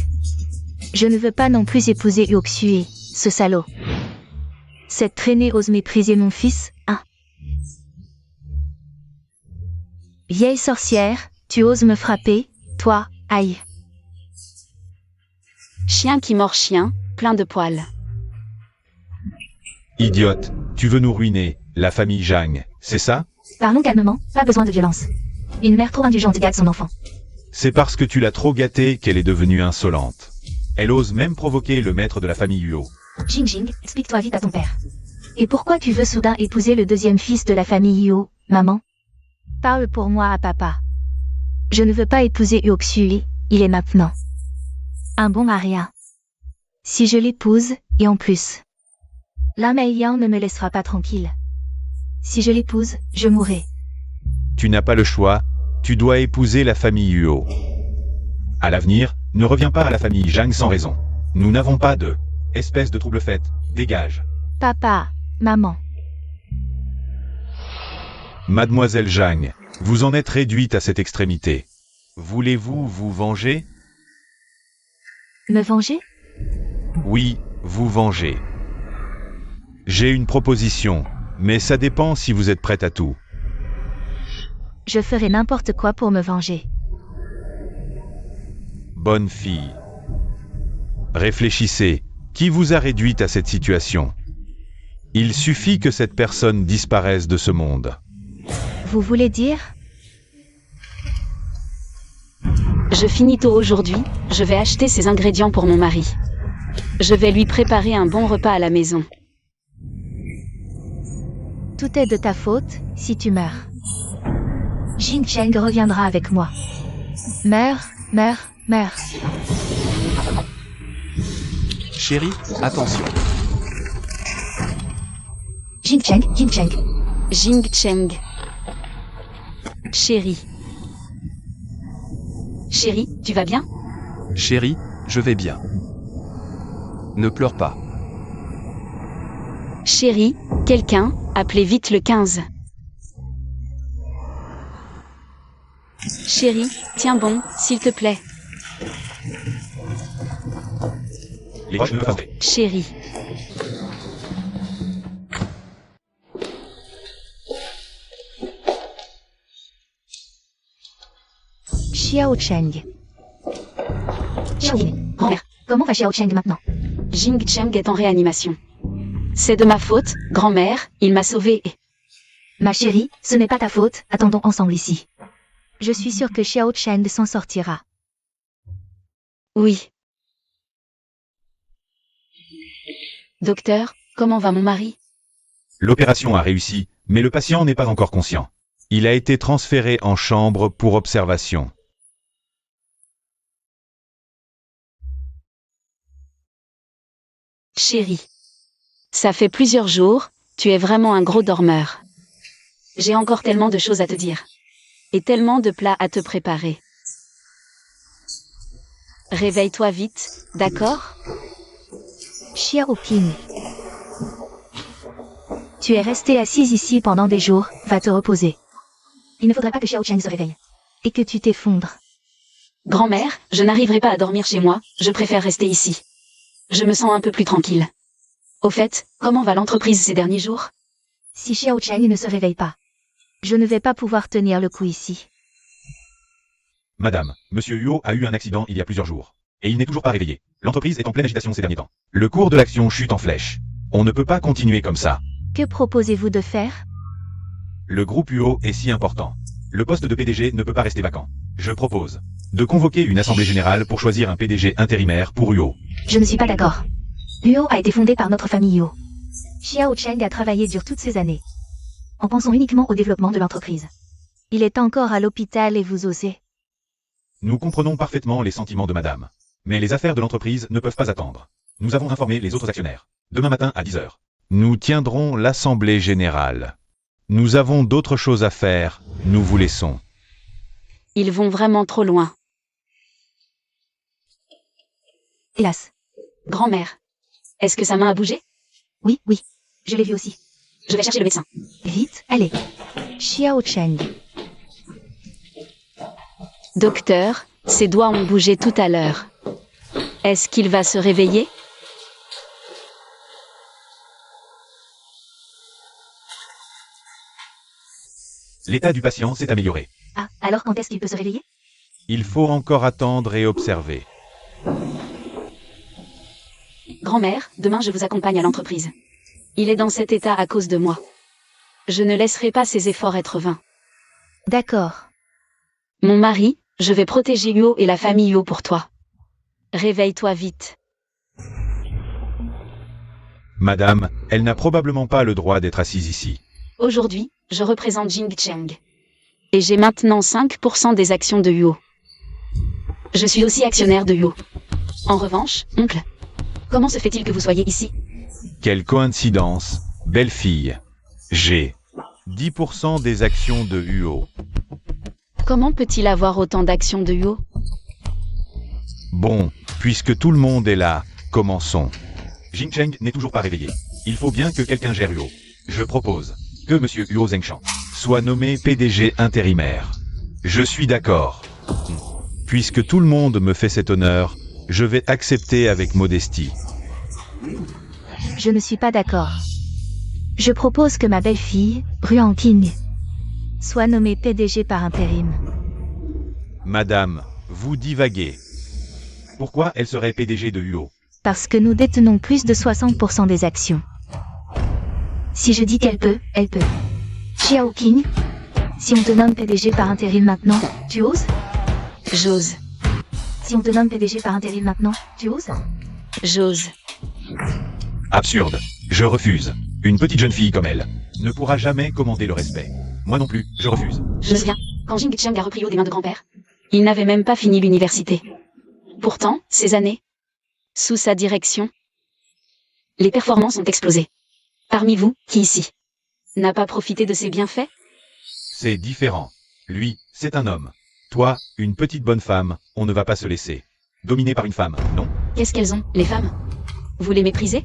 Je ne veux pas non plus épouser Huo Xue, ce salaud. Cette traînée ose mépriser mon fils, hein. Vieille sorcière, tu oses me frapper, toi, aïe. Chien qui mord chien, plein de poils. Idiote, tu veux nous ruiner, la famille Zhang, c'est ça? Parlons calmement, pas besoin de violence. Une mère trop indulgente gâte son enfant. C'est parce que tu l'as trop gâtée qu'elle est devenue insolente. Elle ose même provoquer le maître de la famille Huo. Jing Jing, explique-toi vite à ton père. Et pourquoi tu veux soudain épouser le deuxième fils de la famille Huo, maman? Parle pour moi à papa. Je ne veux pas épouser Huo Xue, il est maintenant un bon à rien. Si je l'épouse, et en plus, la Mei Yang ne me laissera pas tranquille. Si je l'épouse, je mourrai. Tu n'as pas le choix, tu dois épouser la famille Huo. À l'avenir, ne reviens pas à la famille Zhang sans raison. Nous n'avons pas de espèce de trouble faite, dégage. Papa, maman. Mademoiselle Zhang, vous en êtes réduite à cette extrémité. Voulez-vous vous venger? Me venger? Oui, vous venger. J'ai une proposition, mais ça dépend si vous êtes prête à tout. Je ferai n'importe quoi pour me venger. Bonne fille. Réfléchissez, qui vous a réduite à cette situation? Il suffit que cette personne disparaisse de ce monde. Vous voulez dire? Je finis tôt aujourd'hui, je vais acheter ces ingrédients pour mon mari. Je vais lui préparer un bon repas à la maison. Tout est de ta faute, si tu meurs. Jing Cheng reviendra avec moi. Meurs, meurs, meurs. Chérie, attention. Jing Cheng, Jing Cheng. Jing Cheng. Chérie. Chérie, tu vas bien? Chérie, je vais bien. Ne pleure pas. Chérie, quelqu'un, appelez vite le 15. Chérie, tiens bon, s'il te plaît. Les roches ne le feraient. Chérie. Xiao Cheng. Xiao Yin, grand-mère, comment va Xiao Cheng maintenant? Jing Cheng est en réanimation. C'est de ma faute, grand-mère, il m'a sauvée et... Ma chérie, ce n'est pas ta faute, attendons ensemble ici. Je suis sûre que Xiao Cheng s'en sortira. Oui. Docteur, comment va mon mari? L'opération a réussi, mais le patient n'est pas encore conscient. Il a été transféré en chambre pour observation. Chérie. Ça fait plusieurs jours, tu es vraiment un gros dormeur. J'ai encore tellement de choses à te dire. Et tellement de plats à te préparer. Réveille-toi vite, d'accord? Xiao Ping. Tu es resté assise ici pendant des jours, va te reposer. Il ne faudrait pas que Xiao Cheng se réveille. Et que tu t'effondres. Grand-mère, je n'arriverai pas à dormir chez moi, je préfère rester ici. Je me sens un peu plus tranquille. Au fait, comment va l'entreprise ces derniers jours? Si Xiao Cheng ne se réveille pas, je ne vais pas pouvoir tenir le coup ici. Madame, Monsieur Huo a eu un accident il y a plusieurs jours. Et il n'est toujours pas réveillé. L'entreprise est en pleine agitation ces derniers temps. Le cours de l'action chute en flèche. On ne peut pas continuer comme ça. Que proposez-vous de faire? Le groupe Huo est si important. Le poste de PDG ne peut pas rester vacant. Je propose de convoquer une assemblée générale pour choisir un PDG intérimaire pour Huo. Je ne suis pas d'accord. Huo a été fondé par notre famille Huo. Xiao Cheng a travaillé dur toutes ces années. En pensant uniquement au développement de l'entreprise. Il est encore à l'hôpital et vous osez. Nous comprenons parfaitement les sentiments de madame. Mais les affaires de l'entreprise ne peuvent pas attendre. Nous avons informé les autres actionnaires. Demain matin à 10 h. Nous tiendrons l'assemblée générale. Nous avons d'autres choses à faire, nous vous laissons. Ils vont vraiment trop loin. Hélas. Grand-mère, est-ce que sa main a bougé? Oui, oui. Je l'ai vu aussi. Je vais chercher le médecin. Vite, allez. Xiao Cheng. Docteur, ses doigts ont bougé tout à l'heure. Est-ce qu'il va se réveiller? L'état du patient s'est amélioré. Ah, alors quand est-ce qu'il peut se réveiller? Il faut encore attendre et observer. Grand-mère, demain je vous accompagne à l'entreprise. Il est dans cet état à cause de moi. Je ne laisserai pas ses efforts être vains. D'accord. Mon mari, je vais protéger Huo et la famille Huo pour toi. Réveille-toi vite. Madame, elle n'a probablement pas le droit d'être assise ici. Aujourd'hui, je représente Jing Cheng. Et j'ai maintenant 5% des actions de Huo. Je suis aussi actionnaire de Huo. En revanche, oncle, comment se fait-il que vous soyez ici? Quelle coïncidence, belle fille. J'ai 10% des actions de Huo. Comment peut-il avoir autant d'actions de Huo? Bon, puisque tout le monde est là, commençons. Jing Cheng n'est toujours pas réveillé. Il faut bien que quelqu'un gère Huo. Je propose que Monsieur Huo Zhengshan soit nommé PDG intérimaire. Je suis d'accord. Puisque tout le monde me fait cet honneur, je vais accepter avec modestie. Je ne suis pas d'accord. Je propose que ma belle-fille, Ruan King, soit nommée PDG par intérim. Madame, vous divaguez. Pourquoi elle serait PDG de Huo? Parce que nous détenons plus de 60% des actions. Si je dis qu'elle peut, elle peut. Xiao King, si on te nomme PDG par intérim maintenant, tu oses? J'ose. Si on te nomme PDG par intérim maintenant, tu oses? J'ose. Absurde. Je refuse. Une petite jeune fille comme elle ne pourra jamais commander le respect. Moi non plus, je refuse. Je me souviens, quand Jing Cheng a repris Huo des mains de grand-père, il n'avait même pas fini l'université. Pourtant, ces années, sous sa direction, les performances ont explosé. Parmi vous, qui ici n'a pas profité de ses bienfaits? C'est différent. Lui, c'est un homme. Toi, une petite bonne femme, on ne va pas se laisser dominer par une femme, non? Qu'est-ce qu'elles ont, les femmes? Vous les méprisez?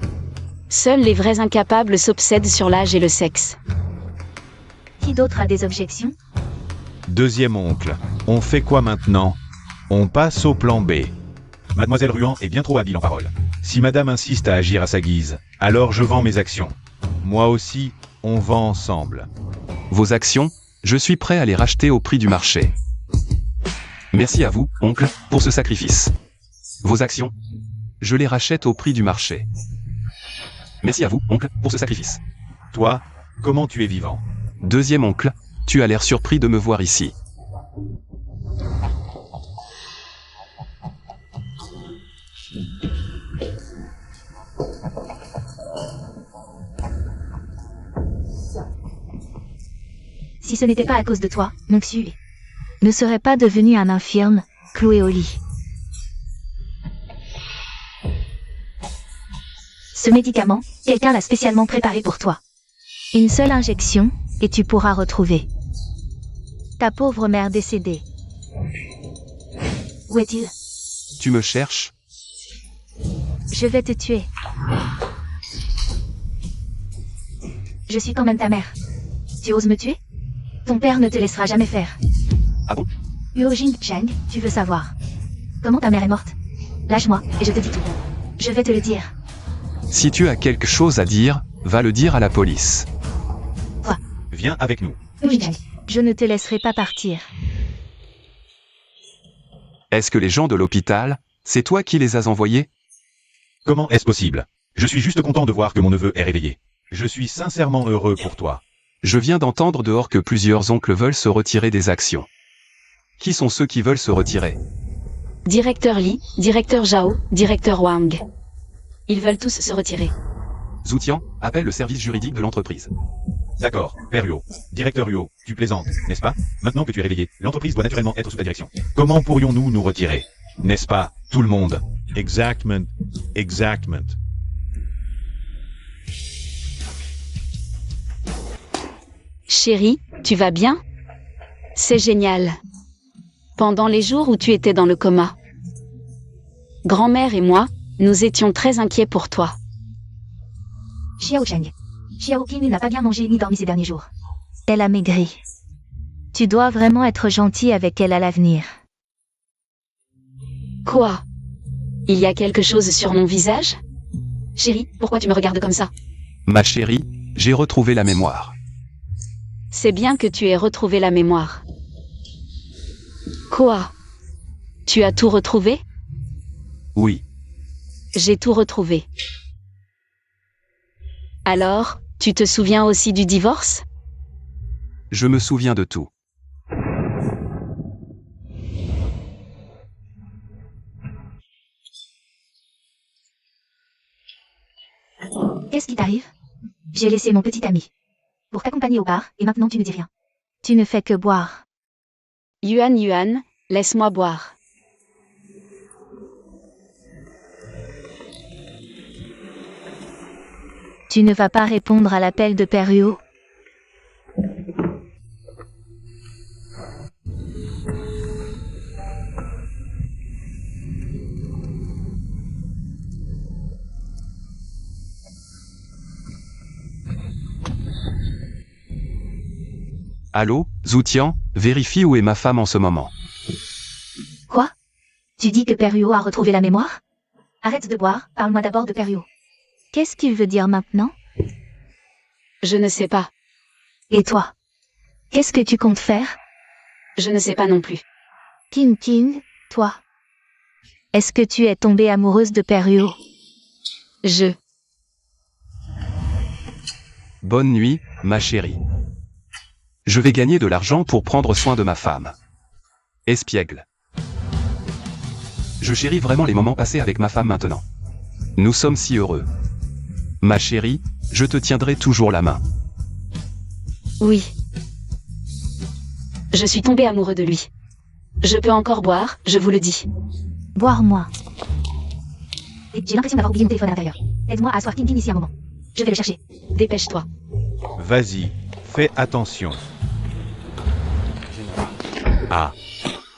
Seuls les vrais incapables s'obsèdent sur l'âge et le sexe. Qui d'autre a des objections? Deuxième oncle. On fait quoi maintenant? On passe au plan B. Mademoiselle Ruan est bien trop habile en parole. Si madame insiste à agir à sa guise, alors je vends mes actions. Moi aussi, on vend ensemble. Vos actions, je suis prêt à les racheter au prix du marché. Merci à vous, oncle, pour ce sacrifice. Vos actions, je les rachète au prix du marché. Merci à vous, oncle, pour ce sacrifice. Toi, comment tu es vivant? Deuxième oncle, tu as l'air surpris de me voir ici. Si ce n'était pas à cause de toi, mon Xu ne serait pas devenu un infirme, cloué au lit. Ce médicament, quelqu'un l'a spécialement préparé pour toi. Une seule injection, et tu pourras retrouver ta pauvre mère décédée. Où est-il? Tu me cherches? Je vais te tuer. Je suis quand même ta mère. Tu oses me tuer? Ton père ne te laissera jamais faire. Ah bon? Yojing Cheng, tu veux savoir comment ta mère est morte? Lâche-moi, et je te dis tout. Je vais te le dire. Si tu as quelque chose à dire, va le dire à la police. Viens avec nous. Yojing Cheng, je ne te laisserai pas partir. Est-ce que les gens de l'hôpital, c'est toi qui les as envoyés? Comment est-ce possible? Je suis juste content de voir que mon neveu est réveillé. Je suis sincèrement heureux pour toi. Je viens d'entendre dehors que plusieurs oncles veulent se retirer des actions. Qui sont ceux qui veulent se retirer? Directeur Li, directeur Zhao, directeur Wang. Ils veulent tous se retirer. Zoutian, appelle le service juridique de l'entreprise. D'accord, Père Yo. Directeur Yo, tu plaisantes, n'est-ce pas? Maintenant que tu es réveillé, l'entreprise doit naturellement être sous ta direction. Comment pourrions-nous nous retirer? N'est-ce pas, tout le monde? Exactement. Exactement. Chérie, tu vas bien? C'est génial. Pendant les jours où tu étais dans le coma, grand-mère et moi, nous étions très inquiets pour toi. Xiao Cheng. Xiao Qing n'a pas bien mangé ni dormi ces derniers jours. Elle a maigri. Tu dois vraiment être gentil avec elle à l'avenir. Quoi? Il y a quelque chose sur mon visage? Chérie, pourquoi tu me regardes comme ça? Ma chérie, j'ai retrouvé la mémoire. C'est bien que tu aies retrouvé la mémoire. Quoi? Tu as tout retrouvé? Oui. J'ai tout retrouvé. Alors, tu te souviens aussi du divorce? Je me souviens de tout. Qu'est-ce qui t'arrive? J'ai laissé mon petit ami pour t'accompagner au bar, et maintenant tu ne dis rien. Tu ne fais que boire. Yuan, laisse-moi boire. Tu ne vas pas répondre à l'appel de Père Yo? Allô, Zoutian, vérifie où est ma femme en ce moment. Quoi? Tu dis que Père Yo a retrouvé la mémoire? Arrête de boire, parle-moi d'abord de Père Yo. Qu'est-ce qu'il veut dire maintenant? Je ne sais pas. Et toi? Qu'est-ce que tu comptes faire? Je ne sais pas non plus. King, toi? Est-ce que tu es tombée amoureuse de Père Yo? Bonne nuit, ma chérie. Je vais gagner de l'argent pour prendre soin de ma femme. Espiègle. Je chéris vraiment les moments passés avec ma femme maintenant. Nous sommes si heureux. Ma chérie, je te tiendrai toujours la main. Oui. Je suis tombée amoureux de lui. Je peux encore boire, je vous le dis. Boire-moi. J'ai l'impression d'avoir oublié mon téléphone à l'intérieur. Aide-moi à asseoir King ici un moment. Je vais le chercher. Dépêche-toi. Vas-y, fais attention. Ah.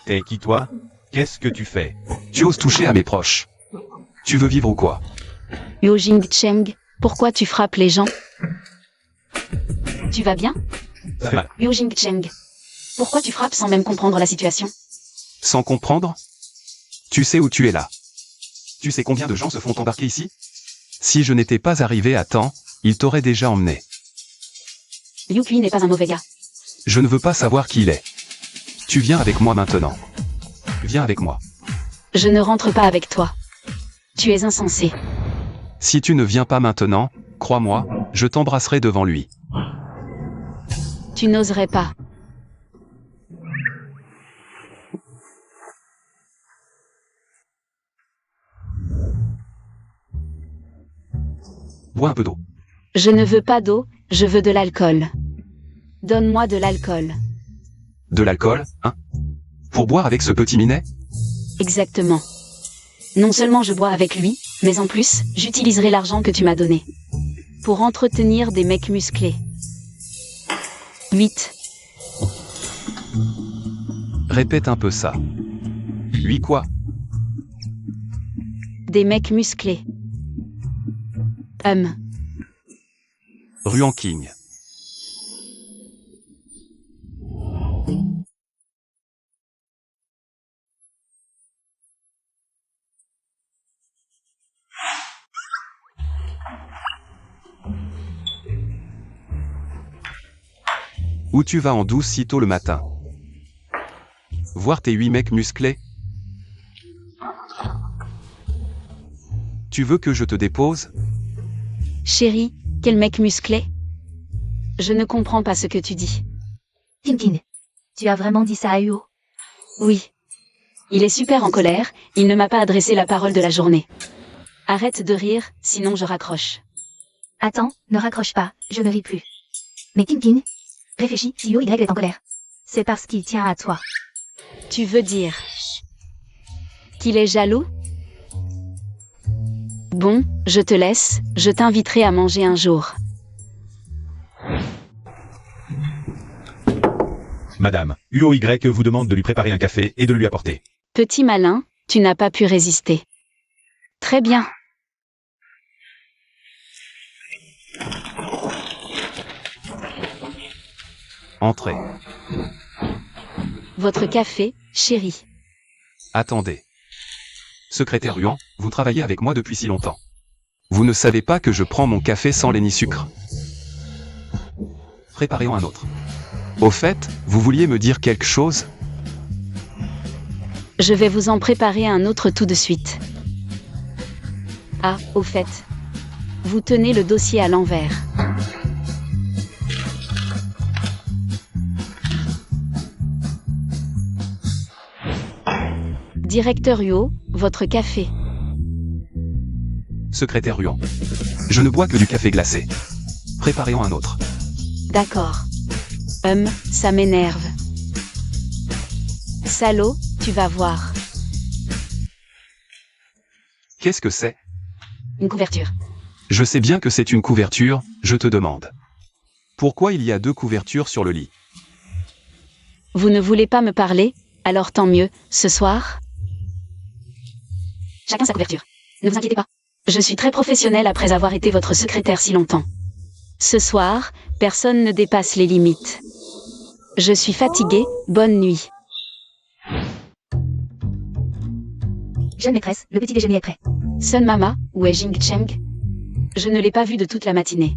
T'es qui toi? Qu'est-ce que tu fais? Tu oses toucher à mes proches. Tu veux vivre ou quoi? Yojing Cheng, pourquoi tu frappes les gens? Tu vas bien? Ça va. Yojing Cheng, pourquoi tu frappes sans même comprendre la situation? Sans comprendre? Tu sais où tu es là. Tu sais combien de gens se font embarquer ici? Si je n'étais pas arrivé à temps, ils t'auraient déjà emmené. Liu Kui n'est pas un mauvais gars. Je ne veux pas savoir qui il est. Tu viens avec moi maintenant. Viens avec moi. Je ne rentre pas avec toi. Tu es insensé. Si tu ne viens pas maintenant, crois-moi, je t'embrasserai devant lui. Tu n'oserais pas. Bois un peu d'eau. Je ne veux pas d'eau, je veux de l'alcool. Donne-moi de l'alcool. De l'alcool, hein? Pour boire avec ce petit minet? Exactement. Non seulement je bois avec lui, mais en plus, j'utiliserai l'argent que tu m'as donné. Pour entretenir des mecs musclés. 8. Répète un peu ça. Lui quoi? Des mecs musclés. Ruan King. Où tu vas en douce si tôt le matin? Voir tes 8 mecs musclés? Tu veux que je te dépose? Chérie, quel mec musclé? Je ne comprends pas ce que tu dis. Tintin. Tu as vraiment dit ça à Huo? Oui. Il est super en colère, il ne m'a pas adressé la parole de la journée. Arrête de rire, sinon je raccroche. Attends, ne raccroche pas, je ne ris plus. Mais Tintin, réfléchis, si Huo Y est en colère. C'est parce qu'il tient à toi. Tu veux dire qu'il est jaloux? Bon, je te laisse, je t'inviterai à manger un jour. Madame, UOY vous demande de lui préparer un café et de le lui apporter. Petit malin, tu n'as pas pu résister. Très bien. Entrez. Votre café, chérie. Attendez. Secrétaire Ruan, vous travaillez avec moi depuis si longtemps. Vous ne savez pas que je prends mon café sans lait ni sucre. Préparez-en un autre. Au fait, vous vouliez me dire quelque chose? Je vais vous en préparer un autre tout de suite. Ah, au fait. Vous tenez le dossier à l'envers. Directeur Huo, votre café. Secrétaire Ruan. Je ne bois que du café glacé. Préparez-en un autre. D'accord. Ça m'énerve. Salaud, tu vas voir. Qu'est-ce que c'est? Une couverture. Je sais bien que c'est une couverture, je te demande. Pourquoi il y a 2 couvertures sur le lit? Vous ne voulez pas me parler? Alors tant mieux, ce soir? Chacun sa couverture. Ne vous inquiétez pas. Je suis très professionnelle après avoir été votre secrétaire si longtemps. Ce soir, personne ne dépasse les limites. Je suis fatiguée, bonne nuit. Jeune maîtresse, le petit déjeuner est prêt. Sun Mama, où est Jing Cheng? Je ne l'ai pas vu de toute la matinée.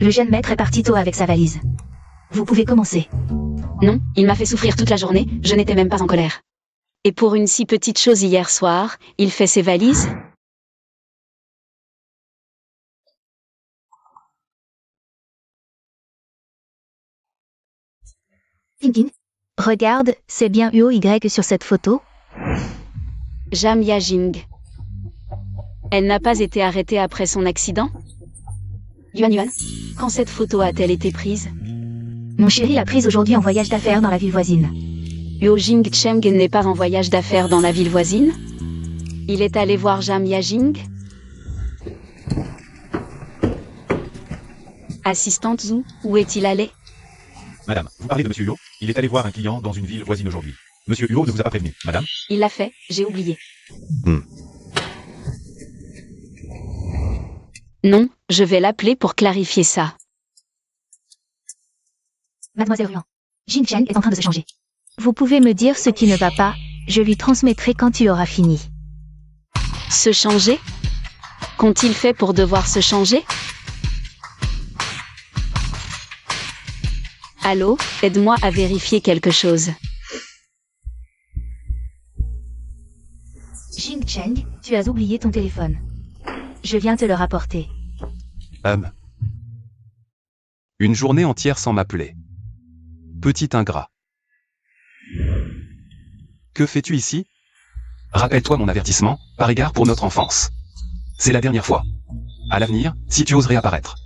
Le jeune maître est parti tôt avec sa valise. Vous pouvez commencer. Non, il m'a fait souffrir toute la journée, je n'étais même pas en colère. Et pour une si petite chose hier soir, il fait ses valises? Tintin. Regarde, c'est bien UOY sur cette photo? Jam Yajing. Elle n'a pas été arrêtée après son accident? Yuan, quand cette photo a-t-elle été prise? Mon chéri l'a prise aujourd'hui en voyage d'affaires dans la ville voisine. Yo Jing Cheng n'est pas en voyage d'affaires dans la ville voisine? Il est allé voir Jam Yajing? Assistante Zhu, où est-il allé? Madame, vous parlez de Monsieur Huo? Il est allé voir un client dans une ville voisine aujourd'hui. Monsieur Huo ne vous a pas prévenu, madame? Il l'a fait, j'ai oublié. Non, je vais l'appeler pour clarifier ça. Mademoiselle Ruan. Jing Cheng est en train de se changer. Vous pouvez me dire ce qui ne va pas, je lui transmettrai quand tu auras fini. Se changer? Qu'ont-ils fait pour devoir se changer? Allô, aide-moi à vérifier quelque chose. Jing Cheng, tu as oublié ton téléphone. Je viens te le rapporter. Une journée entière sans m'appeler. Petit ingrat. Que fais-tu ici? Rappelle-toi mon avertissement, par égard pour notre enfance. C'est la dernière fois. À l'avenir, si tu oserais apparaître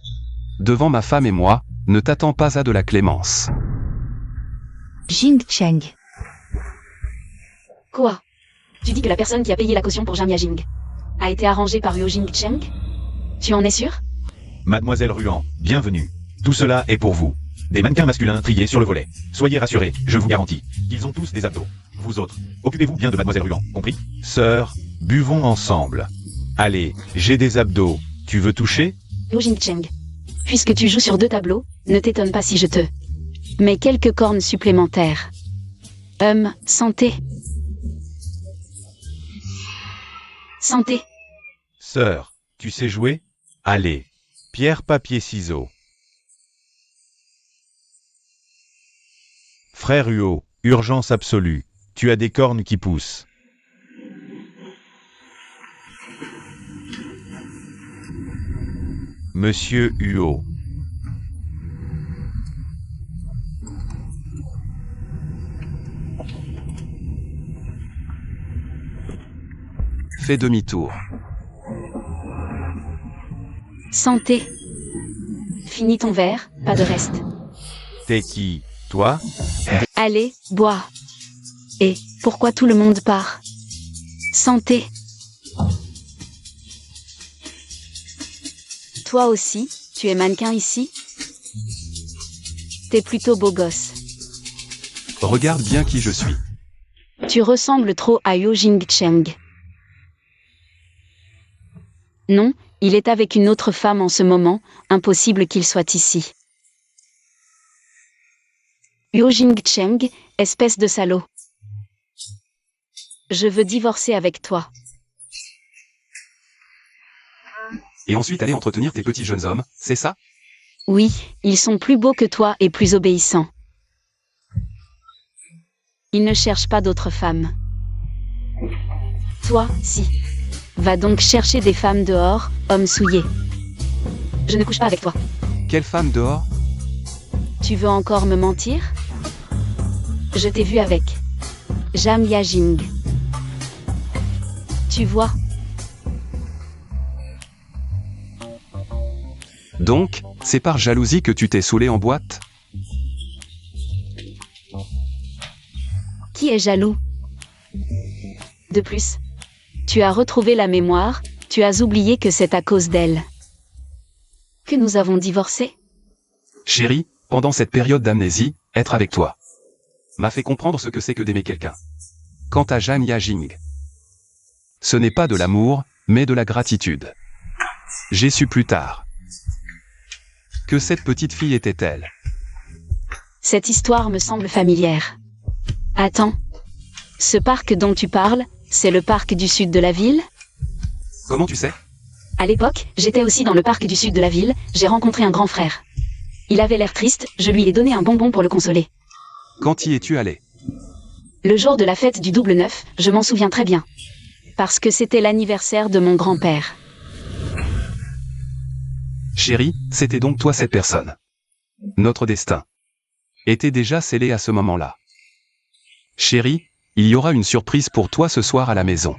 devant ma femme et moi, ne t'attends pas à de la clémence. Jing Cheng. Quoi? Tu dis que la personne qui a payé la caution pour Jam Yajing a été arrangée par Yo Jing Cheng? Tu en es sûr? Mademoiselle Ruan, bienvenue. Tout cela est pour vous. Des mannequins masculins triés sur le volet. Soyez rassurés, je vous garantis. Ils ont tous des abdos. Vous autres, occupez-vous bien de Mademoiselle Ruan, compris? Sœur, buvons ensemble. Allez, j'ai des abdos. Tu veux toucher? Yo Jing Cheng. Puisque tu joues sur 2 tableaux, ne t'étonne pas si je te mets quelques cornes supplémentaires. Santé. Santé. Sœur, tu sais jouer? Allez, pierre, papier, ciseaux. Frère Huo, urgence absolue. Tu as des cornes qui poussent. Monsieur Huo. Fais demi-tour. Santé. Finis ton verre, pas de reste. T'es qui, toi? Allez, bois. Et pourquoi tout le monde part? Santé. Toi aussi, tu es mannequin ici? T'es plutôt beau gosse. Regarde bien qui je suis. Tu ressembles trop à Yo Jing-cheng. Non, il est avec une autre femme en ce moment, impossible qu'il soit ici. Yo Jing-cheng, espèce de salaud. Je veux divorcer avec toi. Et ensuite aller entretenir tes petits jeunes hommes, c'est ça? Oui, ils sont plus beaux que toi et plus obéissants. Ils ne cherchent pas d'autres femmes. Toi, si. Va donc chercher des femmes dehors, homme souillé. Je ne couche pas avec toi. Quelle femme dehors? Tu veux encore me mentir? Je t'ai vu avec Jam Yajing. Tu vois? Donc, c'est par jalousie que tu t'es saoulé en boîte? Qui est jaloux? De plus, tu as retrouvé la mémoire, tu as oublié que c'est à cause d'elle que nous avons divorcé? Chérie, pendant cette période d'amnésie, être avec toi m'a fait comprendre ce que c'est que d'aimer quelqu'un. Quant à Jan Yajing, ce n'est pas de l'amour, mais de la gratitude. J'ai su plus tard que cette petite fille était elle. Cette histoire me semble familière. Attends. Ce parc dont tu parles, c'est le parc du sud de la ville? Comment tu sais? À l'époque, j'étais aussi dans le parc du sud de la ville, j'ai rencontré un grand frère. Il avait l'air triste, je lui ai donné un bonbon pour le consoler. Quand y es-tu allé? Le jour de la fête du double 9, je m'en souviens très bien. Parce que c'était l'anniversaire de mon grand-père. Chérie, c'était donc toi cette personne. Notre destin était déjà scellé à ce moment-là. Chérie, il y aura une surprise pour toi ce soir à la maison.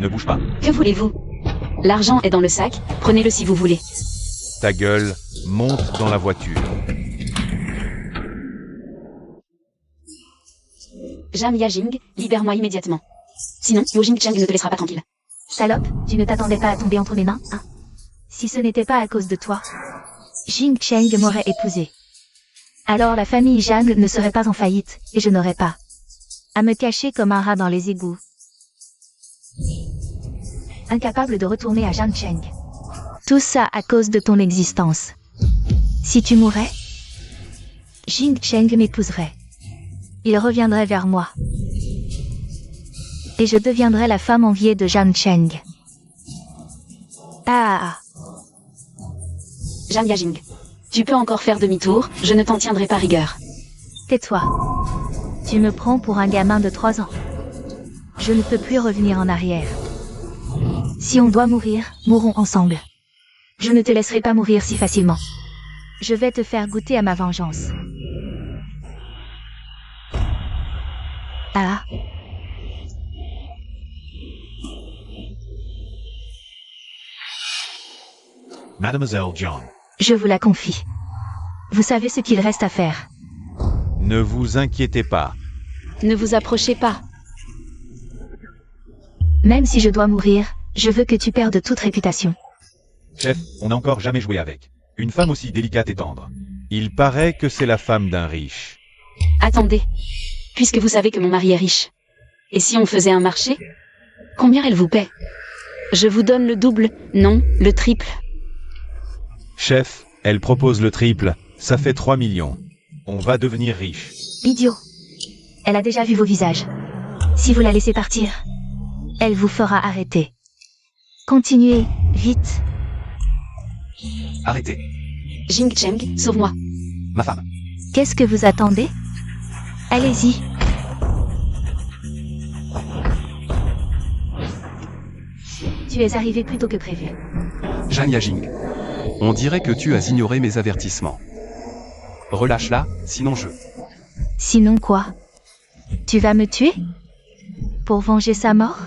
Ne bouge pas. Que voulez-vous? L'argent est dans le sac, prenez-le si vous voulez. Ta gueule, monte dans la voiture. Jam Yajing, libère-moi immédiatement. Sinon, Yo Jing-cheng ne te laissera pas tranquille. Salope, tu ne t'attendais pas à tomber entre mes mains, hein? Si ce n'était pas à cause de toi, Jing Cheng m'aurait épousé. Alors la famille Zhang ne serait pas en faillite, et je n'aurais pas à me cacher comme un rat dans les égouts. Incapable de retourner à Zhangcheng. Tout ça à cause de ton existence. Si tu mourais, Jing Cheng m'épouserait. Il reviendrait vers moi. Et je deviendrais la femme enviée de Zhangcheng. Ah. Jam Yajing. Tu peux encore faire demi-tour, je ne t'en tiendrai pas rigueur. Tais-toi. Tu me prends pour un gamin de 3 ans. Je ne peux plus revenir en arrière. Si on doit mourir, mourons ensemble. Je ne te laisserai pas mourir si facilement. Je vais te faire goûter à ma vengeance. Ah. Mademoiselle John. Je vous la confie. Vous savez ce qu'il reste à faire. Ne vous inquiétez pas. Ne vous approchez pas. Même si je dois mourir, je veux que tu perdes toute réputation. Chef, on n'a encore jamais joué avec. Une femme aussi délicate et tendre. Il paraît que c'est la femme d'un riche. Attendez. Puisque vous savez que mon mari est riche. Et si on faisait un marché? Combien elle vous paie? Je vous donne le double, non, le triple. Chef, elle propose le triple, ça fait 3 millions. On va devenir riche. Idiot. Elle a déjà vu vos visages. Si vous la laissez partir, elle vous fera arrêter. Continuez, vite. Arrêtez. Jing Cheng, sauve-moi. Ma femme. Qu'est-ce que vous attendez? Allez-y. Tu es arrivé plus tôt que prévu. Zhang Yajing. On dirait que tu as ignoré mes avertissements. Relâche-la, sinon je... Sinon quoi? Tu vas me tuer? Pour venger sa mort?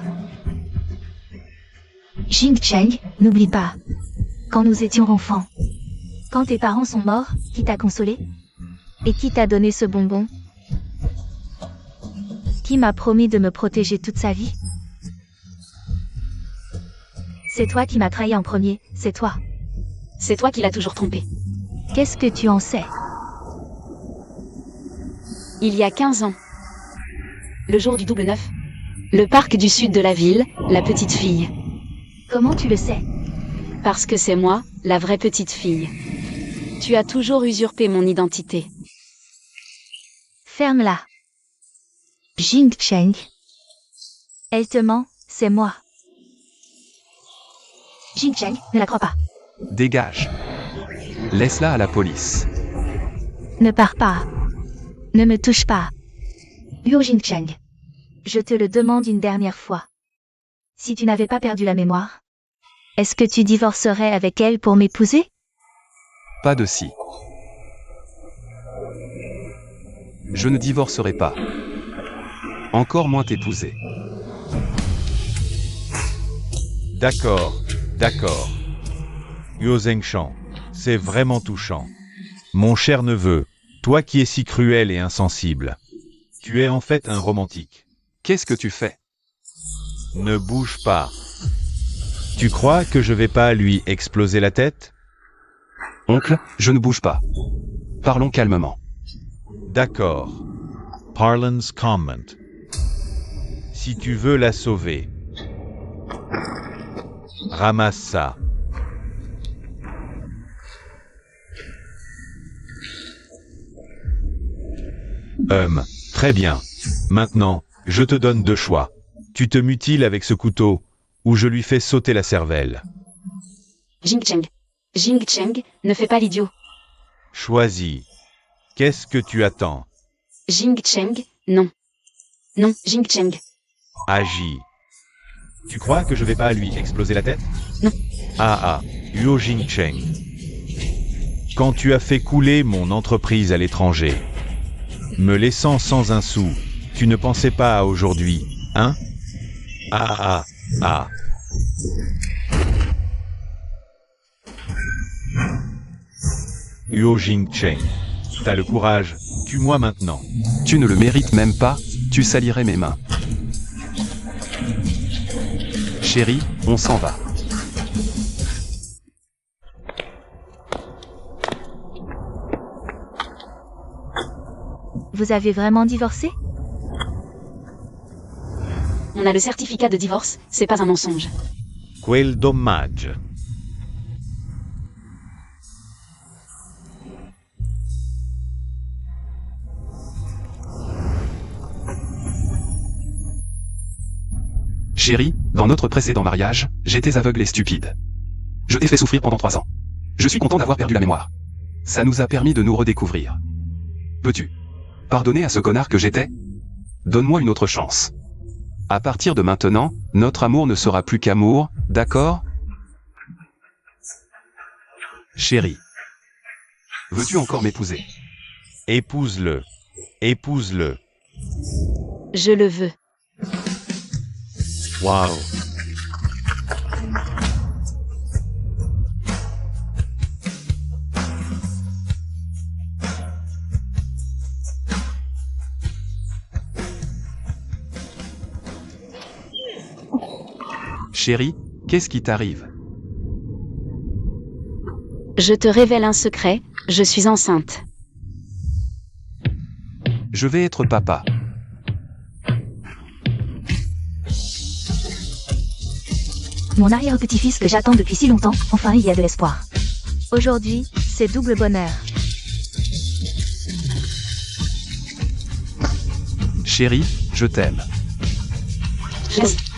Jing Cheng, n'oublie pas. Quand nous étions enfants. Quand tes parents sont morts, qui t'a consolé? Et qui t'a donné ce bonbon? Qui m'a promis de me protéger toute sa vie? C'est toi qui m'as trahi en premier, c'est toi. C'est toi qui l'as toujours trompé. Qu'est-ce que tu en sais? Il y a 15 ans. Le jour du double 9. Le parc du sud de la ville, la petite fille. Comment tu le sais? Parce que c'est moi, la vraie petite fille. Tu as toujours usurpé mon identité. Ferme-la. Jing Cheng. Elle te ment, c'est moi. Jing Cheng, ne la crois pas. Dégage. Laisse-la à la police. Ne pars pas. Ne me touche pas. Liu Jing Cheng. Je te le demande une dernière fois. Si tu n'avais pas perdu la mémoire, est-ce que tu divorcerais avec elle pour m'épouser? Pas de si. Je ne divorcerai pas. Encore moins t'épouser. D'accord, d'accord. Yuo Zhengshan, c'est vraiment touchant. Mon cher neveu, toi qui es si cruel et insensible. Tu es en fait un romantique. Qu'est-ce que tu fais? Ne bouge pas. Tu crois que je vais pas lui exploser la tête? Oncle, je ne bouge pas. Parlons calmement. D'accord. Parlance comment. Si tu veux la sauver, ramasse ça. Très bien. Maintenant, je te donne deux choix. Tu te mutiles avec ce couteau, ou je lui fais sauter la cervelle. Jing Cheng. Jing Cheng, ne fais pas l'idiot. Choisis. Qu'est-ce que tu attends? Jing Cheng, non. Non, Jing Cheng. Agis. Tu crois que je vais pas lui exploser la tête? Non. Yuo Jing Cheng. Quand tu as fait couler mon entreprise à l'étranger, me laissant sans un sou, tu ne pensais pas à aujourd'hui, hein? Yuo Jing Cheng. T'as le courage, tue-moi maintenant. Tu ne le mérites même pas, tu salirais mes mains. Chérie, on s'en va. Vous avez vraiment divorcé? On a le certificat de divorce, c'est pas un mensonge. Quel dommage. Chérie, dans notre précédent mariage, j'étais aveugle et stupide. Je t'ai fait souffrir pendant 3 ans. Je suis content d'avoir perdu la mémoire. Ça nous a permis de nous redécouvrir. Peux-tu pardonner à ce connard que j'étais? Donne-moi une autre chance. À partir de maintenant, notre amour ne sera plus qu'amour, d'accord? Chérie. Veux-tu encore m'épouser? Épouse-le. Épouse-le. Je le veux. Waouh. Chérie, qu'est-ce qui t'arrive? Je te révèle un secret, je suis enceinte. Je vais être papa. Mon arrière-petit-fils que j'attends depuis si longtemps, enfin il y a de l'espoir. Aujourd'hui, c'est double bonheur. Chérie, je t'aime. Je...